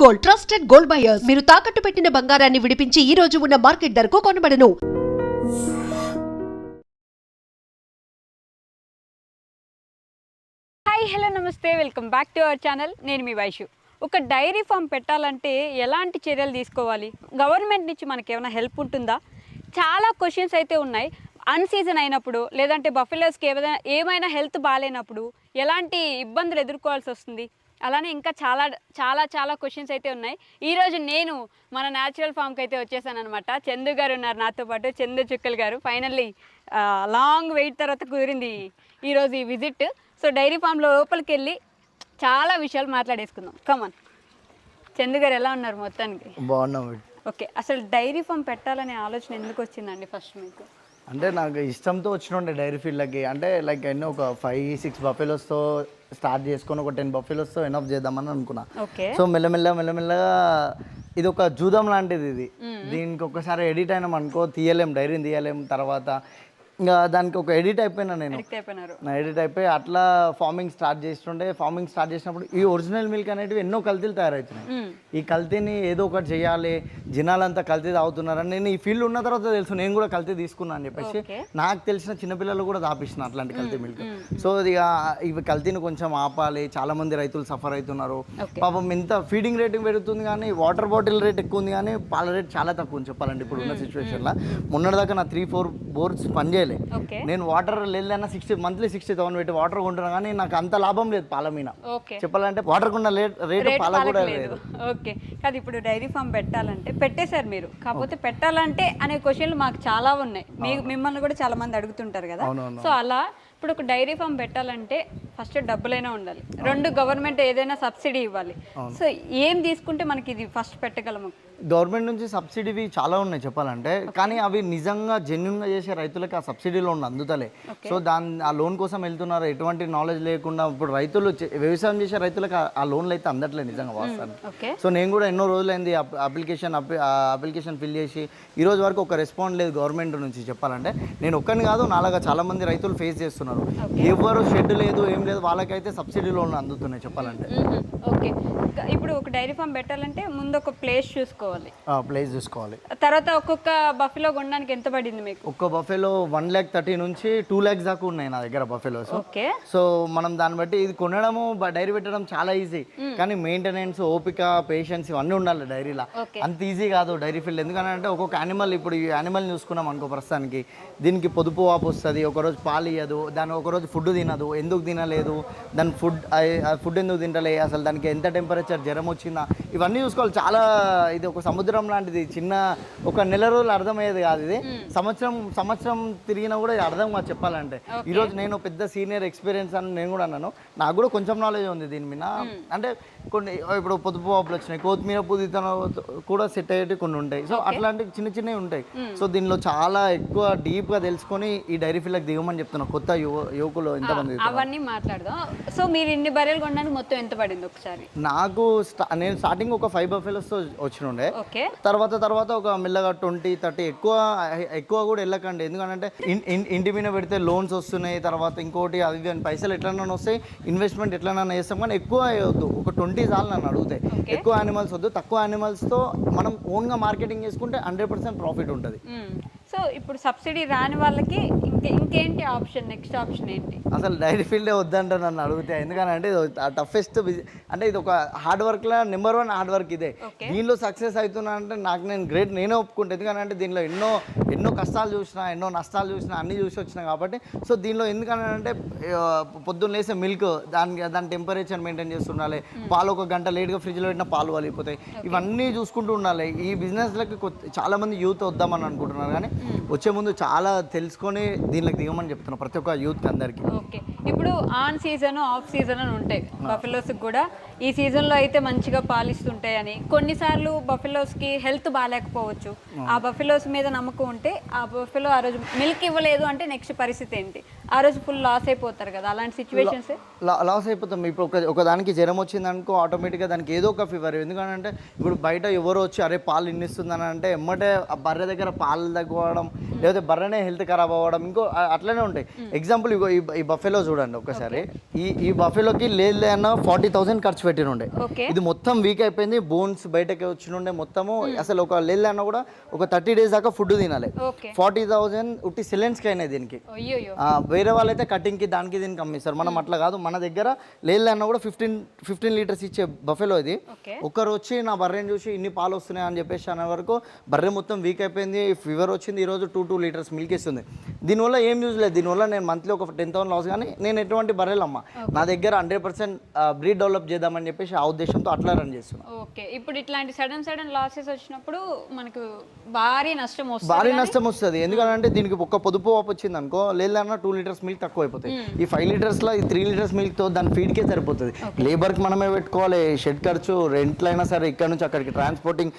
Gold, trusted gold buyers. మీరు తాకట్టు పెట్టిన బంగారాన్ని విడిపించి ఈ రోజు ఉన్న మార్కెట్ ధరకు కొనబడను. హాయ్ హలో నమస్తే, welcome back to our channel. నేను మీ వైషు. ఒక డైరీ ఫామ్ పెట్టాలంటే ఎలాంటి చర్యలు తీసుకోవాలి? గవర్నమెంట్ నుంచి మనకి ఏమైనా హెల్ప్ ఉంటుందా? చాలా క్వశ్చన్స్ అయితే ఉన్నాయి. అన్సీజన్ అయినప్పుడు లేదంటే బఫెలోస్కి ఏమైనా హెల్త్ బాగాలేనప్పుడు ఎలాంటి ఇబ్బందులు ఎదుర్కోవాల్సి వస్తుంది? అలానే ఇంకా చాలా చాలా చాలా క్వశ్చన్స్ అయితే ఉన్నాయి. ఈరోజు నేను మన న్యాచురల్ ఫామ్కి అయితే వచ్చేసాను అనమాట. చందు గారు ఉన్నారు నాతో పాటు, చందు చుక్కల్ గారు. ఫైనల్లీ లాంగ్ వెయిట్ తర్వాత కుదిరింది ఈరోజు ఈ విజిట్. సో డైరీ ఫామ్లో లోపలికి వెళ్ళి చాలా విషయాలు మాట్లాడేసుకుందాం. కమాన్. చందు గారు ఎలా ఉన్నారు? మొత్తానికి బాగున్నాం. ఓకే, అసలు డైరీ ఫామ్ పెట్టాలనే ఆలోచన ఎందుకు వచ్చిందండి ఫస్ట్ మీకు? అంటే నాకు ఇష్టంతో వచ్చిన డైరీ ఫీల్డ్కి. అంటే లైక్ ఎన్నో ఒక 5-6 బఫెలోస్తో స్టార్ట్ చేసుకొని ఒక 10 బఫెలోస్తో ఎనఫ్ చేద్దామని అనుకున్నా. సో మెల్లమెల్లగా ఇది ఒక జూదం లాంటిది. దీనికి ఒకసారి ఎడిట్ అయినాం అనుకో, డైరీని తీయలేం. తర్వాత ఇంకా దానికి ఒక ఎడిట్ అయిపోయినా నేను. ఎడిట్ అయిపోయి అట్లా ఫార్మింగ్ స్టార్ట్ చేసినప్పుడు ఈ ఒరిజినల్ మిల్క్ అనేటివి ఎన్నో కల్తీలు తయారవుతున్నాయి. ఈ కల్తీని ఏదో ఒకటి చేయాలి, జనాలంతా కల్తీ తాగుతున్నారని నేను ఈ ఫీల్డ్ ఉన్న తర్వాత తెలుసు నేను కూడా కల్తీ తీసుకున్నా అని చెప్పేసి నాకు తెలిసిన చిన్నపిల్లలు కూడా తాపిస్తున్నా అట్లాంటి కల్తీ మిల్క్. సో ఇక ఇవి కల్తీని కొంచెం ఆపాలి. చాలా మంది రైతులు సఫర్ అవుతున్నారు. పాపం ఎంత ఫీడింగ్ రేట్ పెరుగుతుంది కానీ వాటర్ బాటిల్ రేట్ ఎక్కువ ఉంది కానీ పాల రేట్ చాలా తక్కువ ఉంది చెప్పాలంటే ఇప్పుడు ఉన్న సిచ్యువేషన్లో. మొన్నటిదాకా నా 3-4 బోర్డ్స్ పనిచేయలేదు. నేను వాటర్ లేదన్నా మంత్లీ 60,000 పెట్టి వాటర్ కొంటున్నా కానీ నాకు అంత లాభం లేదు పాల మీద. చెప్పాలంటే వాటర్ కొన్న రేట్ పాల కూడా లేదు. ఓకే, కాదు ఇప్పుడు డైరీ ఫామ్ పెట్టాలంటే పెట్టేశారు మీరు, కాకపోతే పెట్టాలంటే అనే క్వశ్చన్లు మాకు చాలా ఉన్నాయి. మిమ్మల్ని కూడా చాలా మంది అడుగుతుంటారు కదా. సో అలా ఇప్పుడు ఒక డైరీ ఫామ్ పెట్టాలంటే ఫస్ట్ డబ్బులైనా ఉండాలి, రెండు గవర్నమెంట్ ఏదైనా సబ్సిడీ ఇవ్వాలి. సో ఏం తీసుకుంటే మనకి ఇది ఫస్ట్ పెట్టగలము? గవర్నమెంట్ నుంచి సబ్సిడీవి చాలా ఉన్నాయి చెప్పాలంటే, కానీ అవి నిజంగా జెన్యున్గా చేసే రైతులకి ఆ సబ్సిడీ లోన్ అందుతలే. సో ఆ లోన్ కోసం వెళ్తున్నారు ఎటువంటి నాలెడ్జ్ లేకుండా. ఇప్పుడు రైతులు వ్యవసాయం చేసే రైతులకు ఆ లోన్లు అయితే అందట్లేదు నిజంగా వాస్తవానికి. సో నేను కూడా ఎన్నో రోజులైంది అప్లికేషన్ ఫిల్ చేసి ఈ రోజు వరకు ఒక రెస్పాండ్ లేదు గవర్నమెంట్ నుంచి. చెప్పాలంటే నేను ఒక్కరిని కాదు, నాలాగా చాలా మంది రైతులు ఫేస్ చేస్తున్నారు. ఎవరు షెడ్ లేదు ఏం లేదు, వాళ్ళకైతే సబ్సిడీ లోన్లు అందుతున్నాయి చెప్పాలంటే. ఓకే, ఇప్పుడు ఒక డైరీ ఫామ్ పెట్టాలంటే ముందు ఒక ప్లేస్ చూసుకోవాలి. తర్వాత ఒక్కొక్క బఫెలో కొనడానికి ఎంత పడింది మీకు? ఒక్క బఫెలో 1,30,000 నుంచి 2 lakhs దాకా ఉన్నాయి నా దగ్గర బఫెలోస్. ఓకే, సో మనం దాన్ని బట్టి ఇది కొనడము డైరీ పెట్టడం చాలా ఈజీ, కానీ మెయింటెనెన్స్, ఓపిక, పేషెన్స్ ఇవన్నీ ఉండాలి డైరీలో. అంత ఈజీ కాదు డైరీ ఫీల్డ్. ఎందుకంటే ఒక్కొక్క యానిమల్, ఇప్పుడు ఈ యానిమల్ చూసుకున్నాం అనుకో ప్రస్తుతానికి, దీనికి పొదుపు వాపు వస్తుంది, ఒకరోజు పాలు ఇయ్యదు, దాని ఒకరోజు ఫుడ్ తినదు. ఎందుకు తినలేదు, దాని ఫుడ్ ఎందుకు తింటలే, అసలు దానికి ఎంత టెంపరేచర్, జ్వరం వచ్చిందా, ఇవన్నీ చూసుకోవాలి. చాలా ఇది ఒక సముద్రం లాంటిది. చిన్న ఒక నెల రోజులు అర్థమయ్యేది కాదు ఇది. సంవత్సరం తిరిగినా కూడా అర్థం కాదు చెప్పాలంటే. ఈరోజు నేను పెద్ద సీనియర్ ఎక్స్పీరియన్స్ అని నేను కూడా అన్నాను. నాకు కూడా కొంచెం నాలెడ్జ్ ఉంది దీని మీద. అంటే కొన్ని ఇప్పుడు పొదుపు వాపులు వచ్చినాయి, కొత్తిమీర పుదీతన కూడా సెట్ అయ్యేవి కొన్ని ఉంటాయి. సో అట్లాంటివి చిన్నవి ఉంటాయి. సో దీనిలో చాలా ఎక్కువ డీప్గా తెలుసుకొని ఈ డైరీ ఫీల్డ్కి దిగమని చెప్తున్నా కొత్త యువకులు ఎంతమంది. అవన్నీ మాట్లాడదాం. సో మీరు ఇన్ని బర్రెలు కొనడానికి మొత్తం ఎంత పడింది ఒకసారి? నేను స్టార్టింగ్ ఒక 5 బఫెలోస్తో వచ్చినుండే. తర్వాత ఒక మెల్లగా 20-30 ఎక్కువ కూడా వెళ్ళకండి. ఎందుకంటే ఇంటి మీద పెడితే లోన్స్ వస్తున్నాయి, తర్వాత ఇంకోటి అది పైసలు ఎట్లన్నా వస్తాయి, ఇన్వెస్ట్మెంట్ ఎట్లన్నా చేస్తాం, కానీ ఎక్కువ వద్దు. ఒక 20 చాలు నన్ను అడిగితే. ఎక్కువ యానిమల్స్ వద్దు, తక్కువ యానిమల్స్తో మనం ఓన్గా మార్కెటింగ్ చేసుకుంటే 100% ప్రాఫిట్ ఉంటుంది. సో ఇప్పుడు సబ్సిడీ రాని వాళ్ళకి ఇంకేంటి ఆప్షన్? నెక్స్ట్ ఆప్షన్ ఏంటి? అసలు డైరీ ఫీల్డే వద్దంటే నన్ను అడిగితే. ఎందుకంటే ఇది టఫెస్ట్ అంటే ఇది ఒక హార్డ్ వర్క్లో నెంబర్ 1 హార్డ్ వర్క్ ఇదే. దీనిలో సక్సెస్ అవుతున్నా అంటే నేను గ్రేట్, నేనే ఒప్పుకుంటాను. ఎందుకంటే దీనిలో ఎన్నో కష్టాలు చూసినా, ఎన్నో నష్టాలు చూసినా, అన్నీ చూసి వచ్చినా కాబట్టి. సో దీనిలో ఎందుకంటే పొద్దున్న లేసే మిల్క్, దాని టెంపరేచర్ మెయింటైన్ చేస్తుండాలి, పాలు ఒక గంట లేట్గా ఫ్రిడ్జ్లో పెట్టిన పాలు వలిగిపోతాయి, ఇవన్నీ చూసుకుంటూ ఉండాలి. ఈ బిజినెస్లకి చాలామంది యూత్ వద్దామని అనుకుంటున్నారు, కానీ వచ్చే ముందు చాలా తెలుసుకొని దీనిలోకి దిగమని చెప్తున్నాను ప్రతి ఒక్క యూత్ అందరికి. ఓకే, ఇప్పుడు ఆన్ సీజన్, ఆఫ్ సీజన్ అని ఉంటాయి బఫెలోస్కి కూడా. ఈ సీజన్లో అయితే మంచిగా పాలిస్తుంటాయి అని, కొన్నిసార్లు బఫెలోస్కి హెల్త్ బాగాలేకపోవచ్చు. ఆ బఫెలోస్ మీద నమ్మకం ఉంటే ఆ బఫెలో ఆ రోజు మిల్క్ ఇవ్వలేదు అంటే నెక్స్ట్ పరిస్థితి ఏంటి? ఆ రోజు ఫుల్ లాస్ అయిపోతారు కదా. అలాంటి సిచ్యువేషన్స్ లాస్ అయిపోతాం. ఇప్పుడు ఒక దానికి జ్వరం వచ్చింది అనుకో, ఆటోమేటిక్గా దానికి ఏదో ఒక ఫీవర్. ఎందుకంటే ఇప్పుడు బయట ఎవరు వచ్చి అరే పాలు ఇన్నిస్తుందని అంటే ఎమ్మటే ఆ బర్రె దగ్గర పాలు తగ్గిపోవడం, లేకపోతే బర్రెనే హెల్త్ ఖరాబ్ అవ్వడం, ఇంకో అట్లనే ఉంటాయి. ఎగ్జాంపుల్ ఈ బఫెలో చూడండి ఒక్కసారి. ఈ బఫేలోకి లేదు అన్న 40,000 ఖర్చు పెట్టినుండే. ఇది మొత్తం వీక్ అయిపోయింది, బోన్స్ బయటకి వచ్చినుండే మొత్తము. అసలు ఒక లేదు అన్న కూడా ఒక 30 days దాకా ఫుడ్ తినాలి. 40,000 ఉట్టి సిలెండ్స్కి అయినాయి దీనికి. వేరే వాళ్ళైతే కటింగ్కి దానికి దీనికి అమ్మిస్తారు, మనం అట్లా కాదు. మన దగ్గర లేదు అన్న కూడా 15 లీటర్స్ ఇచ్చే బఫేలో ఇది. ఒక్కరు వచ్చి నా బర్రెని చూసి ఇన్ని పాలు వస్తున్నాయి అని చెప్పేసి అనే వరకు బర్రె మొత్తం వీక్ అయిపోయింది, ఫీవర్ వచ్చింది. ఈరోజు 2 లీటర్స్ మిల్క్ ఇస్తుంది. దీనివల్ల ఏం యూజ్ లేదు. దీనివల్ల నేను మంత్లీ ఒక 10,000 లాస్. కానీ నేను ఎటువంటి బర్రెలు అమ్మ, నా దగ్గర 100% బ్రీడ్ డెవలప్ చేద్దామని చెప్పేసి ఆ ఉద్దేశంతో అట్లా రన్ చేస్తున్నాను. ఓకే, ఇప్పుడు ఇట్లాంటి సడన్ లాసెస్ వచ్చినప్పుడు మనకు భారీ నష్టం వస్తుంది. ఎందుకంటే దీనికి ఒక పొదుపు వాపు వచ్చింది అనుకో, లేదన్నా 2 లీటర్స్ మిల్క్ తక్కువ అయిపోతాయి. ఈ 5 లీటర్స్లో ఈ 3 లీటర్స్ మిల్క్తో దాని ఫీడ్కే సరిపోతుంది. లేబర్కి మనమే పెట్టుకోవాలి, షెడ్ ఖర్చు, రెంట్లు అయినా సరే, ఇక్కడ నుంచి అక్కడికి ట్రాన్స్పోర్టింగ్.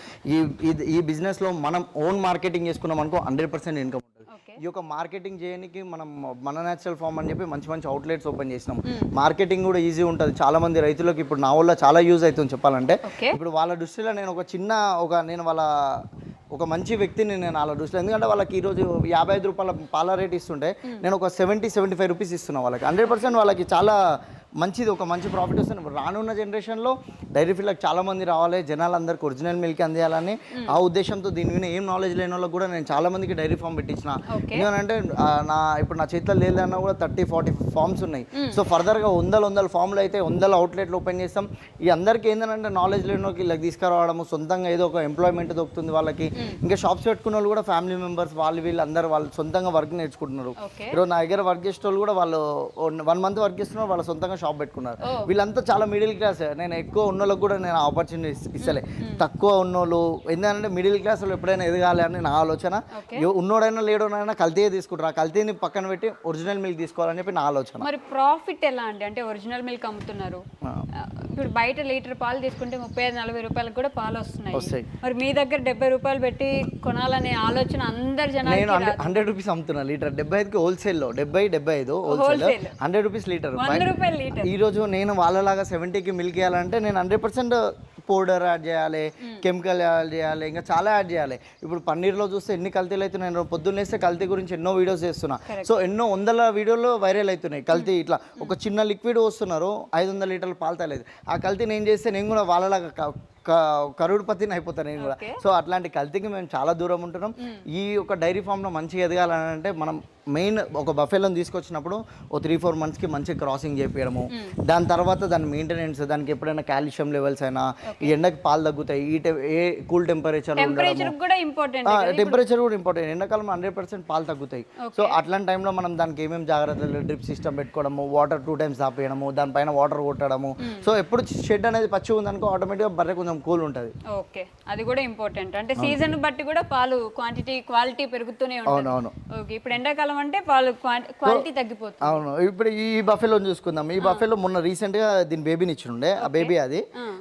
ఈ బిజినెస్లో మనం ఓన్ మార్కెటింగ్ చేసుకున్నాం అనుకో 100% ఇన్కమ్ ఉంటుంది. ఈ యొక్క మార్కెటింగ్ చేయడానికి మనం మన న్యాచురల్ ఫార్మ్ అని చెప్పి మంచి అవుట్లెట్స్ ఓపెన్ చేసినాం. మార్కెటింగ్ కూడా ఈజీ ఉంటుంది. చాలా మంది రైతులకు ఇప్పుడు నా వల్ల చాలా యూజ్ అవుతుంది చెప్పాలంటే. ఇప్పుడు వాళ్ళ దృష్టిలో నేను నేను వాళ్ళ ఒక మంచి వ్యక్తిని నేను వాళ్ళ దృష్టిలో. ఎందుకంటే వాళ్ళకి ఈరోజు 55 రూపాయల పాల రేట్ ఇస్తుంటే నేను ఒక 70-75 రూపీస్ ఇస్తున్నాను వాళ్ళకి. 100% వాళ్ళకి చాలా మంచిది, ఒక మంచి ప్రాఫిట్ వస్తుంది. రానున్న జనరేషన్లో డైరీ ఫీల్డ్కి చాలా మంది రావాలి, జనాలందరికీ ఒరిజినల్ మిల్క్ అందియాలని ఆ ఉద్దేశంతో దీని మీద ఏం నాలెడ్జ్ లేని వాళ్ళకి కూడా నేను చాలా మందికి డైరీ ఫామ్ పెట్టించిన. ఎందుకంటే ఇప్పుడు నా చేతిలో లేదన్నా కూడా 30-40 ఫార్మ్స్ ఉన్నాయి. సో ఫర్దర్గా 100 ఫామ్లు అయితే 100 అవుట్లెట్లు ఓపెన్ చేస్తాం. ఈ అందరికీ ఏంటంటే నాలెడ్జ్ లేని వాళ్ళకి ఇలా తీసుకురావడము, సొంతంగా ఏదో ఒక ఎంప్లాయ్మెంట్ దొరుకుతుంది వాళ్ళకి. ఇంకా షాప్స్ పెట్టుకున్న వాళ్ళు కూడా ఫ్యామిలీ మెంబర్స్ వీళ్ళందరూ వాళ్ళు సొంతంగా వర్క్ నేర్చుకుంటున్నారు. ఈరోజు నా దగ్గర వర్క్ చేసే వాళ్ళు కూడా వాళ్ళు 1 month వర్క్ చేస్తున్నారు, వాళ్ళ సొంతంగా షాప్ పెట్టుకున్నారు. వీళ్ళంతా చాలా మిడిల్ క్లాస్. నేను ఎక్కువ ఉన్నోళ్ళకి కూడా నేను ఆపర్చునిటీ ఇస్తలే. తక్కువ ఉన్నోళ్ళు ఎందుకంటే మిడిల్ క్లాస్ వాళ్ళు ఎప్పుడైనా ఎదగాలి అని నా ఆలోచన. ఉన్నోడైనా లేడోనైనా కల్తీయే తీసుకుంటారు. ఆ కల్తీని పక్కన పెట్టి ఒరిజినల్ మిల్క్ తీసుకోవాలని చెప్పి నా ఆలోచన. మరి ప్రాఫిట్ ఎలా అంటే ఒరిజినల్ మిల్క్ అమ్ముతున్నారు, ఇప్పుడు బయట లీటర్ పాలు తీసుకుంటే 35-40 రూపాయలకు కూడా పాలు వస్తున్నాయి. మరి మీ దగ్గర 70 రూపాయలు పెట్టి కొనాలనే ఆలోచన అందరు జనాలు. నేను 100 రూపీస్ అమ్ముతున్నా లీటర్. 75కి హోల్సేల్లో, 70-75 హోల్సేల్, 100 రూపీస్ లీటర్. 100 రూపాయలు లీటర్. ఈ రోజు నేను వాళ్ళలాగా 70కి మిల్క్ ఇవ్వాలంటే నేను 100% పౌడర్ యాడ్ చేయాలి, కెమికల్ యాడ్ చేయాలి, ఇంకా చాలా యాడ్ చేయాలి. ఇప్పుడు పన్నీర్లో చూస్తే ఎన్ని కల్తీలు అవుతున్నాయి. నేను పొద్దున్న వేస్తే కల్తీ గురించి ఎన్నో వీడియోస్ చేస్తున్నా. సో ఎన్నో 100 వీడియోలు వైరల్ అవుతున్నాయి. కల్తీ ఇట్లా ఒక చిన్న లిక్విడ్ వస్తున్నారు, 500 లీటర్లు పాలు తలేదు. ఆ కల్తీ నేను చేస్తే నేను కూడా వాళ్ళలాగా కరోడ్పతిని అయిపోతాను నేను కూడా. సో అట్లాంటి కల్తీకి మేము చాలా దూరం ఉంటున్నాం. ఈ ఒక డైరీ ఫామ్లో మంచిగా ఎదగాలని అంటే మనం మెయిన్ ఒక బఫెలోని తీసుకొచ్చినప్పుడు ఓ 3-4 monthsకి మంచి క్రాసింగ్ చేపించడము, దాని తర్వాత దాని మెయింటెనెన్స్, దానికి ఎప్పుడైనా కాల్షియం లెవెల్స్ అయినా, ఈ ఎండకి పాలు తగ్గుతాయి, ఏ కూల్ టెంపరేచర్ కూడా ఇంపార్టెంట్. టెంపరేచర్ కూడా ఇంపార్టెంట్. ఎండాకాలం 100% పాలు తగ్గుతాయి. సో అట్లాంటి టైంలో మనం దానికి ఏమేమి జాగ్రత్తలు, డ్రిప్ సిస్టమ్ పెట్టుకోవడము, వాటర్ 2 times ఆపేయడము, దానిపైన వాటర్ కొట్టడము. సో ఎప్పుడు షెడ్ అనేది పచ్చి ఉందనుకో ఆటోమేటిక్గా బర్రె కొంచెం కూల్ ఉంటుంది. ఓకే, అది కూడా ఇంపార్టెంట్. అంటే సీజన్ బట్టి కూడా పాలు క్వాలిటీ పెరుగుతూనే ఉంటుంది. అవును. ఓకే, ఇప్పుడు ఎండాకాలం అంటే పాలు క్వాలిటీ తగ్గిపోతుంది. అవును. ఇప్పుడు ఈ బఫెలో చూసుకుందాం. ఈ బఫెలో మొన్న రీసెంట్ గా దీని బేబీని ఇచ్చిండే, ఆ బేబీ అది.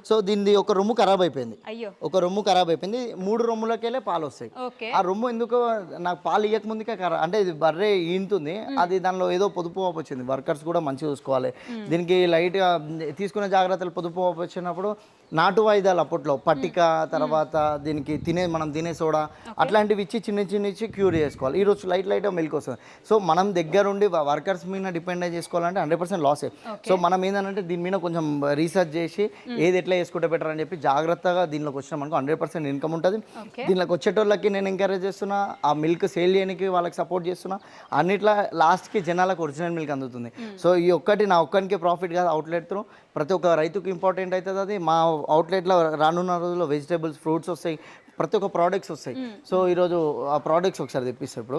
సో దీనిది ఒక రొమ్ము ఖరాబ్ అయిపోయింది. ఒక రొమ్ము ఖరాబ్ అయిపోయింది. 3 రొమ్ములకెళ్ళే పాలు వస్తాయి. ఆ రొమ్ము ఎందుకో నాకు పాలు ఇయ్యక ముందుకే అంటే ఇది బర్రె ఈంతుంది, అది దానిలో ఏదో పొదుపు వాపు వచ్చింది. వర్కర్స్ కూడా మంచిగా చూసుకోవాలి. దీనికి లైట్ గా తీసుకునే జాగ్రత్తలు, పొదుపు వాపు వచ్చినప్పుడు నాటు వాయిదాలు అప్పట్లో పట్టిక, తర్వాత దీనికి మనం తినే సోడా అట్లాంటివి ఇచ్చి చిన్న ఇచ్చి క్యూర్ చేసుకోవాలి. ఈరోజు లైట్గా మిల్క్ వస్తుంది. సో మనం దగ్గరుండి వర్కర్స్ మీద డిపెండ్ చేసుకోవాలంటే 100% లాసే. సో మనం ఏంటంటే దీని మీద కొంచెం రీసెర్చ్ చేసి ఏది ఎట్లా చేసుకుంటే బెటర్ అని చెప్పి జాగ్రత్తగా దీనిలోకి వచ్చినాం అనుకో 100% ఇన్కమ్ ఉంటుంది. దీనిలోకి వచ్చేటోళ్ళకి నేను ఎంకరేజ్ చేస్తున్నా, ఆ మిల్క్ సేల్ చేయడానికి వాళ్ళకి సపోర్ట్ చేస్తున్నా. అన్నిట్లా లాస్ట్కి జనాలకు ఒరిజినల్ మిల్క్ అందుతుంది. సో ఈ నా ఒక్కరికి ప్రాఫిట్ కాదు, అవుట్లెట్ త్రూ ప్రతి ఒక్క రైతుకు ఇంపార్టెంట్ అవుతుంది. అది మా అవుట్లెట్లో రానున్న రోజుల్లో వెజిటేబుల్స్, ఫ్రూట్స్ వస్తాయి, ప్రతి ఒక్క ప్రోడక్ట్స్ వస్తాయి. సో ఈరోజు ఆ ప్రోడక్ట్స్ ఒకసారి తెప్పిస్తాను. ఇప్పుడు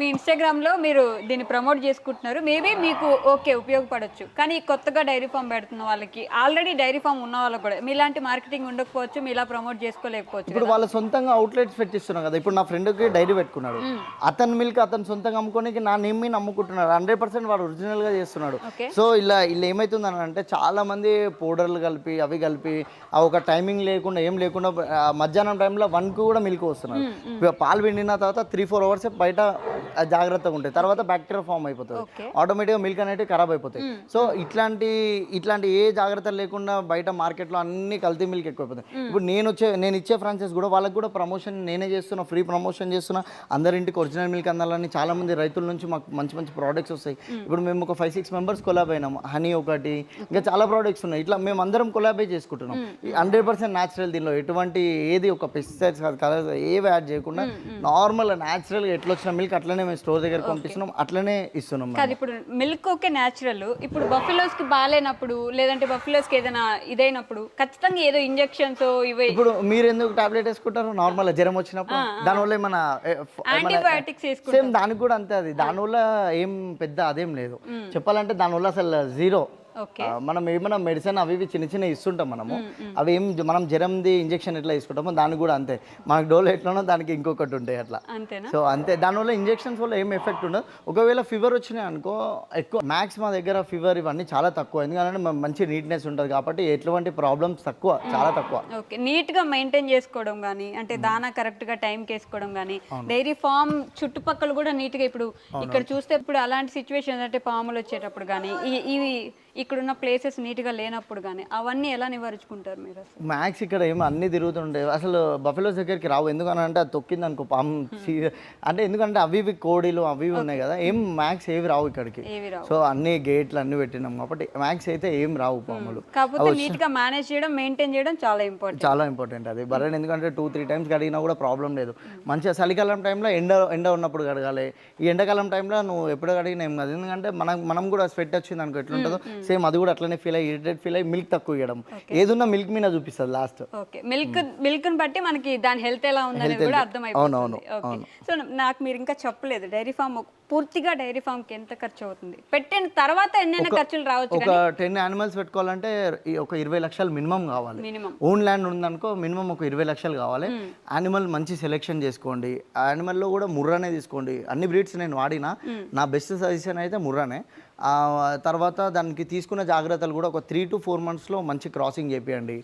మీ ఇన్స్టాగ్రామ్లో మీరు దీన్ని ప్రమోట్ చేసుకుంటున్నారు, మేబీ మీకు ఓకే ఉపయోగపడవచ్చు. కానీ కొత్తగా డైరీ ఫామ్ పెడుతున్న వాళ్ళకి, ఆల్రెడీ డైరీ ఫామ్ ఉన్న వాళ్ళకి కూడా మీలాంటి మార్కెటింగ్ ఉండకపోవచ్చు, మీలా ప్రమోట్ చేసుకోలేకపోవచ్చు. ఇప్పుడు వాళ్ళ సొంతంగా అవుట్లెట్స్ పెట్టిస్తున్నారు కదా. ఇప్పుడు నా ఫ్రెండ్కి డైరీ పెట్టుకున్నాడు, అతని మిల్క్ అతను సొంతంగా అమ్ముకోనికి నా నేమ్ మీద అమ్ముకుంటున్నాడు. 100% వాడు ఒరిజినల్గా చేస్తున్నాడు. సో ఇలా ఏమవుతుందని అంటే చాలా మంది పౌడర్లు కలిపి అవి కలిపి ఒక టైమింగ్ లేకుండా ఏం లేకుండా మధ్యాహ్నం టైంలో 1కి కూడా మిల్క్ వస్తున్నారు. పాలు పిండిన తర్వాత 3-4 hours బయట జాగ్రత్తగా ఉంటాయి. తర్వాత బ్యాక్టీరియా ఫామ్ అయిపోతుంది, ఆటోమేటిక్గా మిల్క్ అనేవి ఖరాబ్ అయిపోతాయి. సో ఇట్లాంటి ఏ జాగ్రత్తలు లేకుండా బయట మార్కెట్లో అన్ని కల్తీ మిల్క్ ఎక్కువైపోతాయి. ఇప్పుడు నేను ఇచ్చే ఫ్రాంచైజ్ కూడా వాళ్ళకి కూడా ప్రమోషన్ నేనే చేస్తున్నా, ఫ్రీ ప్రమోషన్ చేస్తున్నా. అందరింటికి ఒరిజినల్ మిల్క్ అందాలని చాలా మంది రైతుల నుంచి మాకు మంచి మంచి ప్రోడక్ట్స్ వస్తాయి. ఇప్పుడు మేము ఒక 5-6 మెంబర్స్ కొలాబ్ అయినాము. హనీ ఒకటి, ఇంకా చాలా ప్రోడక్ట్స్ ఉన్నాయి. ఇట్లా మేము అందరం కొలాబే చేసుకుంటున్నాం. 100% న్యాచురల్, దీనిలో ఎటువంటి ఏది ఒక పెస్టిసైడ్స్ కలర్స్ ఏవి యాడ్ చేయకుండా నార్మల్ న్యాచురల్గా ఎట్లా వచ్చిన మిల్క్ అట్లనే మేము స్టోర్ దగ్గర పంపిస్తున్నాం, అట్లనే ఇస్తున్నాం. కాదు ఇప్పుడు మిల్క్ ఓకే న్యాచురల్, ఇప్పుడు బఫెలోస్ కి బాగాలేనప్పుడు లేదంటే బఫెలోస్ కి ఏదైనా ఇదైనప్పుడు ఖచ్చితంగా ఏదో ఇంజెక్షన్స్ ఇవే. ఇప్పుడు మీరు ఎందుకు టాబ్లెట్ వేసుకుంటారు నార్మల్ జ్వరం వచ్చినప్పుడు? దానివల్ల ఏమైనా యాంటీబయాటిక్స్ వేసుకుంటారు. సేమ్ దానికి కూడా అంతే. అది దానివల్ల ఏం పెద్ద అదేం లేదు చెప్పాలంటే. దానివల్ల అసలు జీరో. మనం ఏమైనా మెడిసిన్ అవి ఇవి చిన్న ఇస్తుంటాం మనము. అవి మనం జ్వరంది ఇంజెక్షన్ ఎట్లా తీసుకుంటామో దానికి కూడా అంతే. మనకు డోలో ఎట్లనో దానికి ఇంకొకటి ఉంటాయి అట్లా. సో అంతే. దానివల్ల ఇంజెక్షన్స్ వల్ల ఏం ఎఫెక్ట్ ఉండదు. ఒకవేళ ఫీవర్ వచ్చినాయి అనుకో ఎక్కువ, మ్యాక్స్ మా దగ్గర ఫీవర్ ఇవన్నీ చాలా తక్కువ. ఎందుకంటే మంచి నీట్నెస్ ఉంటుంది కాబట్టి ఎటువంటి ప్రాబ్లమ్స్ తక్కువ, చాలా తక్కువ. ఓకే, నీట్ గా మెయింటైన్ చేసుకోవడం కానీ, అంటే దానా కరెక్ట్ గా టైంకి వేసుకోవడం కానీ, డైరీ ఫామ్ చుట్టుపక్కల కూడా నీట్ గా. ఇప్పుడు ఇక్కడ చూస్తే ఇప్పుడు అలాంటి సిచ్యువేషన్ అంటే పాములు వచ్చేటప్పుడు కానీ, ఇవి ఇక్కడున్న ప్లేసెస్ నీట్గా లేనప్పుడు కానీ అవన్నీ ఎలా నివారించుకుంటారు మీరు? మ్యాక్స్ ఇక్కడ ఏమో అన్నీ తిరుగుతుంటాయి. అసలు బఫెలోస్ దగ్గరికి రావు. ఎందుకనంటే అది తొక్కింది అనుకో పాము అంటే, ఎందుకంటే అవి ఇవి కోడిలు అవి ఉన్నాయి కదా, ఏం మ్యాక్స్ ఏవి రావు ఇక్కడికి. సో అన్ని గేట్లు అన్ని పెట్టినాం కాబట్టి మ్యాక్స్ అయితే ఏం రావు పాములు. కాకపోతే నీట్గా మేనేజ్ చేయడం, మెయింటైన్ చేయడం చాలా ఇంపార్టెంట్ అది. బర్రెని ఎందుకంటే 2-3 టైమ్స్ కడిగినా కూడా ప్రాబ్లం లేదు. మంచిగా చలికాలం టైంలో ఎండ ఉన్నప్పుడు కడగాలి. ఈ ఎండాకాలం టైంలో నువ్వు ఎప్పుడు కడిగినా ఏం కాదు. ఎందుకంటే మనం కూడా స్వెట్ వచ్చింది అనుకో ఎట్లుంటుందో సేమ్ అది కూడా అట్లనే ఫీల్ అయ్యి ఇరిటేట్ ఫీల్ అయ్యి మిల్క్ తక్కువ ఇవ్వడం. ఏదున్నా మిల్క్ మీద చూపిస్తుంది లాస్ట్. ఓకే, మిల్క్ ని బట్టి మనకి దాని హెల్త్ ఎలా ఉందనేది కూడా అర్థమైపోతుంది. ఓకే, సో నాకు మీరు ఇంకా చెప్పలేదు డైరీ ఫామ్ పూర్తిగా డైరీ ఫామ్ కి ఎంత ఖర్చు అవుతుంది, పెట్టిన తర్వాత ఎన్నైనా ఖర్చులు రావచ్చు. ఒక 10 యానిమల్స్ పెట్టుకోవాలంటే ఒక 20 లక్షలు మినిమం కావాలి. ఓన్ ల్యాండ్ ఉందనుకో మినిమం ఒక 20 లక్షలు కావాలి. యానిమల్ మంచి సెలెక్షన్ చేసుకోండి. ఆ యానిమల్లో కూడా ముర్రానే తీసుకోండి. అన్ని బ్రీడ్స్ నేను వాడినా, నా బెస్ట్ సజెషన్ అయితే ముర్రానే. తర్వాత దానికి తీసుకున్న జాగ్రత్తలు కూడా ఒక 3 to 4 monthsలో మంచి క్రాసింగ్ చేపియండి.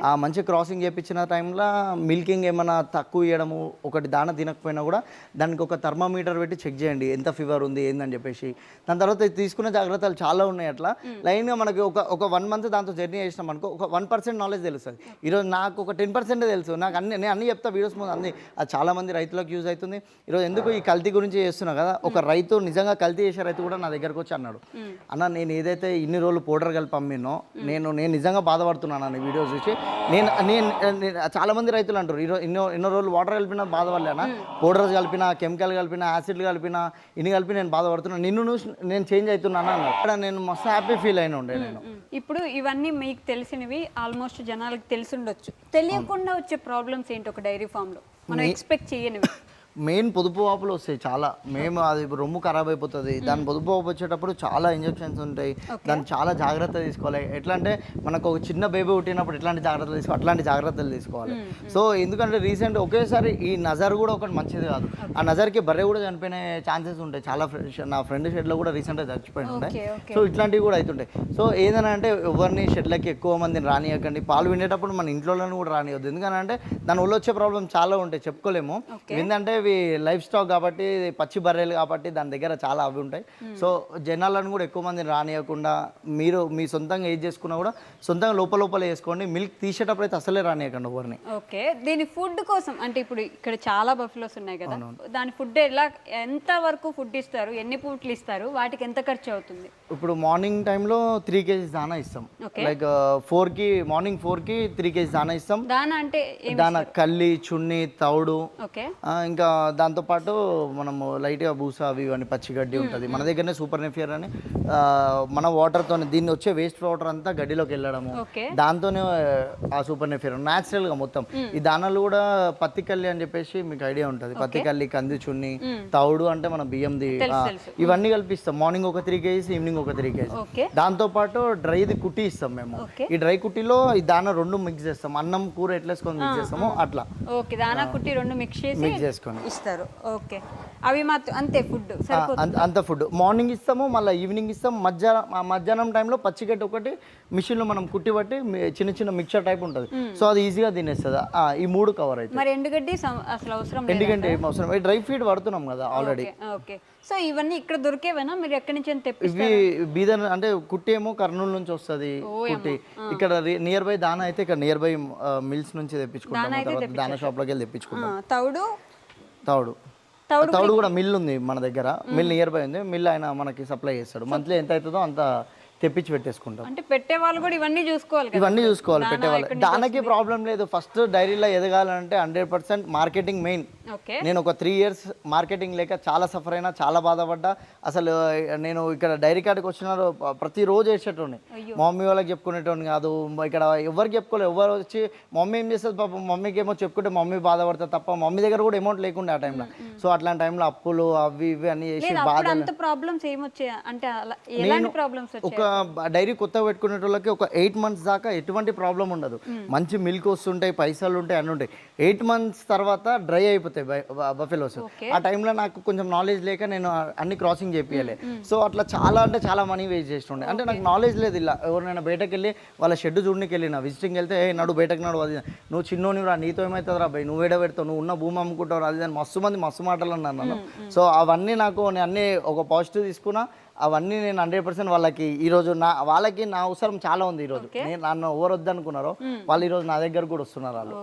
ఆ మంచి క్రాసింగ్ చేపించిన టైంలో మిల్కింగ్ ఏమైనా తక్కువ ఇవ్వడము, ఒకటి దాన తినకపోయినా కూడా దానికి ఒక థర్మామీటర్ పెట్టి చెక్ చేయండి ఎంత ఫీవర్ ఉంది ఏందని చెప్పేసి. దాని తర్వాత తీసుకున్న జాగ్రత్తలు చాలా ఉన్నాయి. అట్లా లైన్గా మనకి ఒక 1 month దాంతో జర్నీ చేసినాం అనుకో ఒక 1% నాలెడ్జ్ తెలుస్తుంది. ఈరోజు నాకు ఒక 10% తెలుసు. నాకు నేను అన్నీ చెప్తా వీడియోస్ ముందు అన్నీ. అది చాలామంది రైతులకు యూజ్ అవుతుంది. ఈరోజు ఎందుకు ఈ కల్తీ గురించి చేస్తున్నా కదా, ఒక రైతు నిజంగా కల్తీ చేసే రైతు కూడా నా దగ్గరకు వచ్చి అన్నాడు, అన్న నేను ఏదైతే ఇన్ని రోజులు పౌడర్ కలిపి అమ్మినో నేను నిజంగా బాధపడుతున్నాను అన్న వీడియో చూసి. నేను చాలా మంది రైతులు అంటారు ఎన్నో రోజులు వాటర్ కలిపినా బాధపడలేనా, పౌడర్స్ కలిపినా, కెమికల్ కలిపినా, యాసిడ్లు కలిపినా, ఇన్ని కలిపి నేను బాధపడుతున్నాను, నేను చేంజ్ అవుతున్నాను అన్న. అక్కడ నేను మస్తు హ్యాపీ ఫీల్ అయిన ఉండే. నేను ఇప్పుడు ఇవన్నీ మీకు తెలిసినవి ఆల్మోస్ట్ జనాలకు తెలిసి ఉండొచ్చు. తెలియకుండా వచ్చే ప్రాబ్లమ్స్ ఏంటి ఒక డైరీ ఫామ్లో మనం ఎక్స్పెక్ట్ చేయనివి? మెయిన్ పొదుపు వాపులు వస్తాయి చాలా. మేము అది రొమ్ము ఖరాబ్ అయిపోతుంది. దాని పొదుపు వాపు వచ్చేటప్పుడు చాలా ఇంజెక్షన్స్ ఉంటాయి. దాన్ని చాలా జాగ్రత్త తీసుకోవాలి. ఎట్లా అంటే మనకు ఒక చిన్న బేబీ పుట్టినప్పుడు ఎట్లాంటి జాగ్రత్తలు తీసుకోవాలి అట్లాంటి జాగ్రత్తలు తీసుకోవాలి. సో ఎందుకంటే రీసెంట్ ఒకేసారి ఈ నజర్ కూడా ఒకటి మంచిది కాదు. ఆ నజర్కి బర్రె కూడా చనిపోయిన ఛాన్సెస్ ఉంటాయి. చాలా నా ఫ్రెండ్ షెడ్లో కూడా రీసెంట్గా చచ్చిపోయి ఉంటాయి. సో ఇట్లాంటివి కూడా అవుతుంటాయి. సో ఏదైనా అంటే ఎవరిని షెడ్లకి ఎక్కువ మందిని రానియకండి. పాలు వినేటప్పుడు మన ఇంట్లోనే కూడా రానియద్దు. ఎందుకంటే దాని వల్ల వచ్చే ప్రాబ్లం చాలా ఉంటాయి, చెప్పుకోలేము. ఏంటంటే లైఫ్ స్టాక్ కాబట్టి, పచ్చి బర్రెలు కాబట్టి దాని దగ్గర చాలా అవి ఉంటాయి. సో జనాలను కూడా ఎక్కువ మందిని రానియకుండా మీరు మీ సొంతంగా ఏది చేసుకున్నా కూడా సొంతంగా లోపల వేసుకోండి. మిల్క్ తీసేటప్పుడు అయితే అసలే రానియకండి ఎవరిని. ఓకే, దీని ఫుడ్ కోసం అంటే ఇప్పుడు ఇక్కడ చాలా బఫెలోస్ ఉన్నాయి కదా, దాని ఫుడ్ ఎంత వరకు ఫుడ్ ఇస్తారు, ఎన్ని పూట్లు ఇస్తారు, వాటికి ఎంత ఖర్చు అవుతుంది? ఇప్పుడు మార్నింగ్ టైంలో 3 kgs దానా ఇస్తాం. లైక్ 4కి మార్నింగ్ 4కి 3 kgs దానా ఇస్తాం. దానా అంటే దానా కల్లి, చున్ని, తౌడు, ఇంకా దాంతోపాటు మనము లైట్గా బూస అవి ఇవన్నీ పచ్చిగడ్డి ఉంటుంది మన దగ్గరనే. సూపర్ నెఫియర్ అని మన వాటర్తో దీన్ని వచ్చే వేస్ట్ వాటర్ అంతా గడ్డిలోకి వెళ్ళడము, దాంతోనే ఆ సూపర్ నెఫియర్ న్యాచురల్గా మొత్తం. ఈ దానాలు కూడా పత్తి కల్లి అని చెప్పేసి మీకు ఐడియా ఉంటుంది. పత్తి కల్లి, కంది చున్ని, తౌడు అంటే మన బియ్యంది, ఇవన్నీ కల్పిస్తాం. మార్నింగ్ ఒక 3 kgs, ఈవినింగ్ ఒక 3 kgs. దాంతోపాటు డ్రైది కుట్టి ఇస్తాం మేము. ఈ డ్రై కుట్టిలో ఈ దానా 2 మిక్స్ చేస్తాం. అన్నం కూర ఎట్లా వేసుకొని మిక్స్ చేస్తామో అట్లా. దానా కుట్టి 2 మిక్స్ చేసుకొని ఇస్తారు. ఓకే, అవి మాత్రం అంతే ఫుడ్ అంత ఫుడ్ మార్నింగ్ ఇస్తాము, మళ్ళీ ఈవినింగ్ ఇస్తాము. మధ్యాహ్నం టైంలో పచ్చిగడ్డి ఒకటి మిషన్లో మనం కుట్టి బట్టి చిన్న చిన్న మిక్చర్ టైప్ ఉంటుంది, సో అది ఈజీగా తినేస్తుంది. ఈ 3 కవర్ అయితే. మరి ఎండుగడ్డి అసలు అవసరం ఎండుగడ్డి ఏం అవసరం, డ్రై ఫీడ్ పడుతున్నాం కదా ఆల్రెడీ. ఓకే, సో ఇవన్నీ ఇక్కడ దొరికేవేనా, మీరు ఎక్కడి నుంచి ఇవి బీదర్ అంటే కుట్టి ఏమో కర్నూలు నుంచి వస్తుంది కుట్టి. ఇక్కడ నియర్ బై దానా అయితే ఇక్కడ నియర్ బై మిల్స్ నుంచి తెప్పించుకుంటాం, తర్వాత దానా షాప్ లోకి వెళ్ళి తెప్పించుకుంటాం. తౌడు కూడా మిల్ ఉంది మన దగ్గర, మిల్ నియర్ బై ఉంది, మిల్ ఆయన మనకి సప్లై చేస్తాడు. మంత్లీ ఎంత అవుతుందో అంత తెప్పించి పెట్టేసుకుంటాం. అంటే పెట్టే వాళ్ళు కూడా ఇవన్నీ చూసుకోవాలి, పెట్టేవాళ్ళు. దానికి ప్రాబ్లం లేదు. ఫస్ట్ డైరీలో ఎదగాలంటే 100% మార్కెటింగ్ మెయిన్. నేను ఒక 3 years మార్కెటింగ్ లేక చాలా సఫర్ అయినా, చాలా బాధపడ్డా. అసలు నేను ఇక్కడ డైరీ కాడికి వచ్చిన ప్రతిరోజు వేసేటోని, మా మమ్మీ వాళ్ళకి చెప్పుకునేటోని కాదు. ఇక్కడ ఎవరికి చెప్పుకోలేదు. ఎవరు వచ్చి మమ్మీ ఏం చేస్తుంది పాపం, మమ్మీకి ఏమో చెప్పుకుంటే మమ్మీ బాధపడుతుంది తప్ప మమ్మీ దగ్గర కూడా అమౌంట్ లేకుండే ఆ టైంలో. సో అట్లాంటి టైంలో అప్పులు అవి ఇవి అన్ని చేసి బాధ. ఒక డైరీ కొత్తగా పెట్టుకునే ఒక 8 months దాకా ఎటువంటి ప్రాబ్లం ఉండదు. మంచి మిల్క్ వస్తుంటాయి, పైసలు ఉంటాయి, అన్నీ ఉంటాయి. 8 months తర్వాత డ్రై అయిపోతాయి బఫెలోస్. ఆ టైంలో నాకు కొంచెం నాలెడ్జ్ లేక నేను అన్ని క్రాసింగ్ చేపియాలి. సో అట్లా చాలా అంటే చాలా మనీ వేస్ట్ చేస్తుండే. అంటే నాకు నాలెడ్జ్ లేదు. ఇలా ఎవరైనా బయటకు వెళ్ళి వాళ్ళ షెడ్ చూడడానికి వెళ్ళిన విజిటింగ్ వెళ్తే నడు బయటకు నడు, అది నువ్వు చిన్నోని రా, నీతో ఏమవుతుంది రా భయ్, నువ్వు ఏడ పెడతావు, నువ్వు ఉన్న భూమి అమ్ముకుంటావు, అది మస్తు మంది మస్తు మాటలు అన్నాను నన్ను. సో అవన్నీ నాకు నేను అన్నీ ఒక పాజిటివ్ తీసుకున్నా. అవన్నీ నేను 100% వాళ్ళకి ఈరోజు వాళ్ళకి నా అవసరం చాలా ఉంది. ఈరోజు నేను నన్ను ఎవరు వద్దనుకున్నారో వాళ్ళు ఈరోజు నా దగ్గర కూడా వస్తున్నారు. వాళ్ళు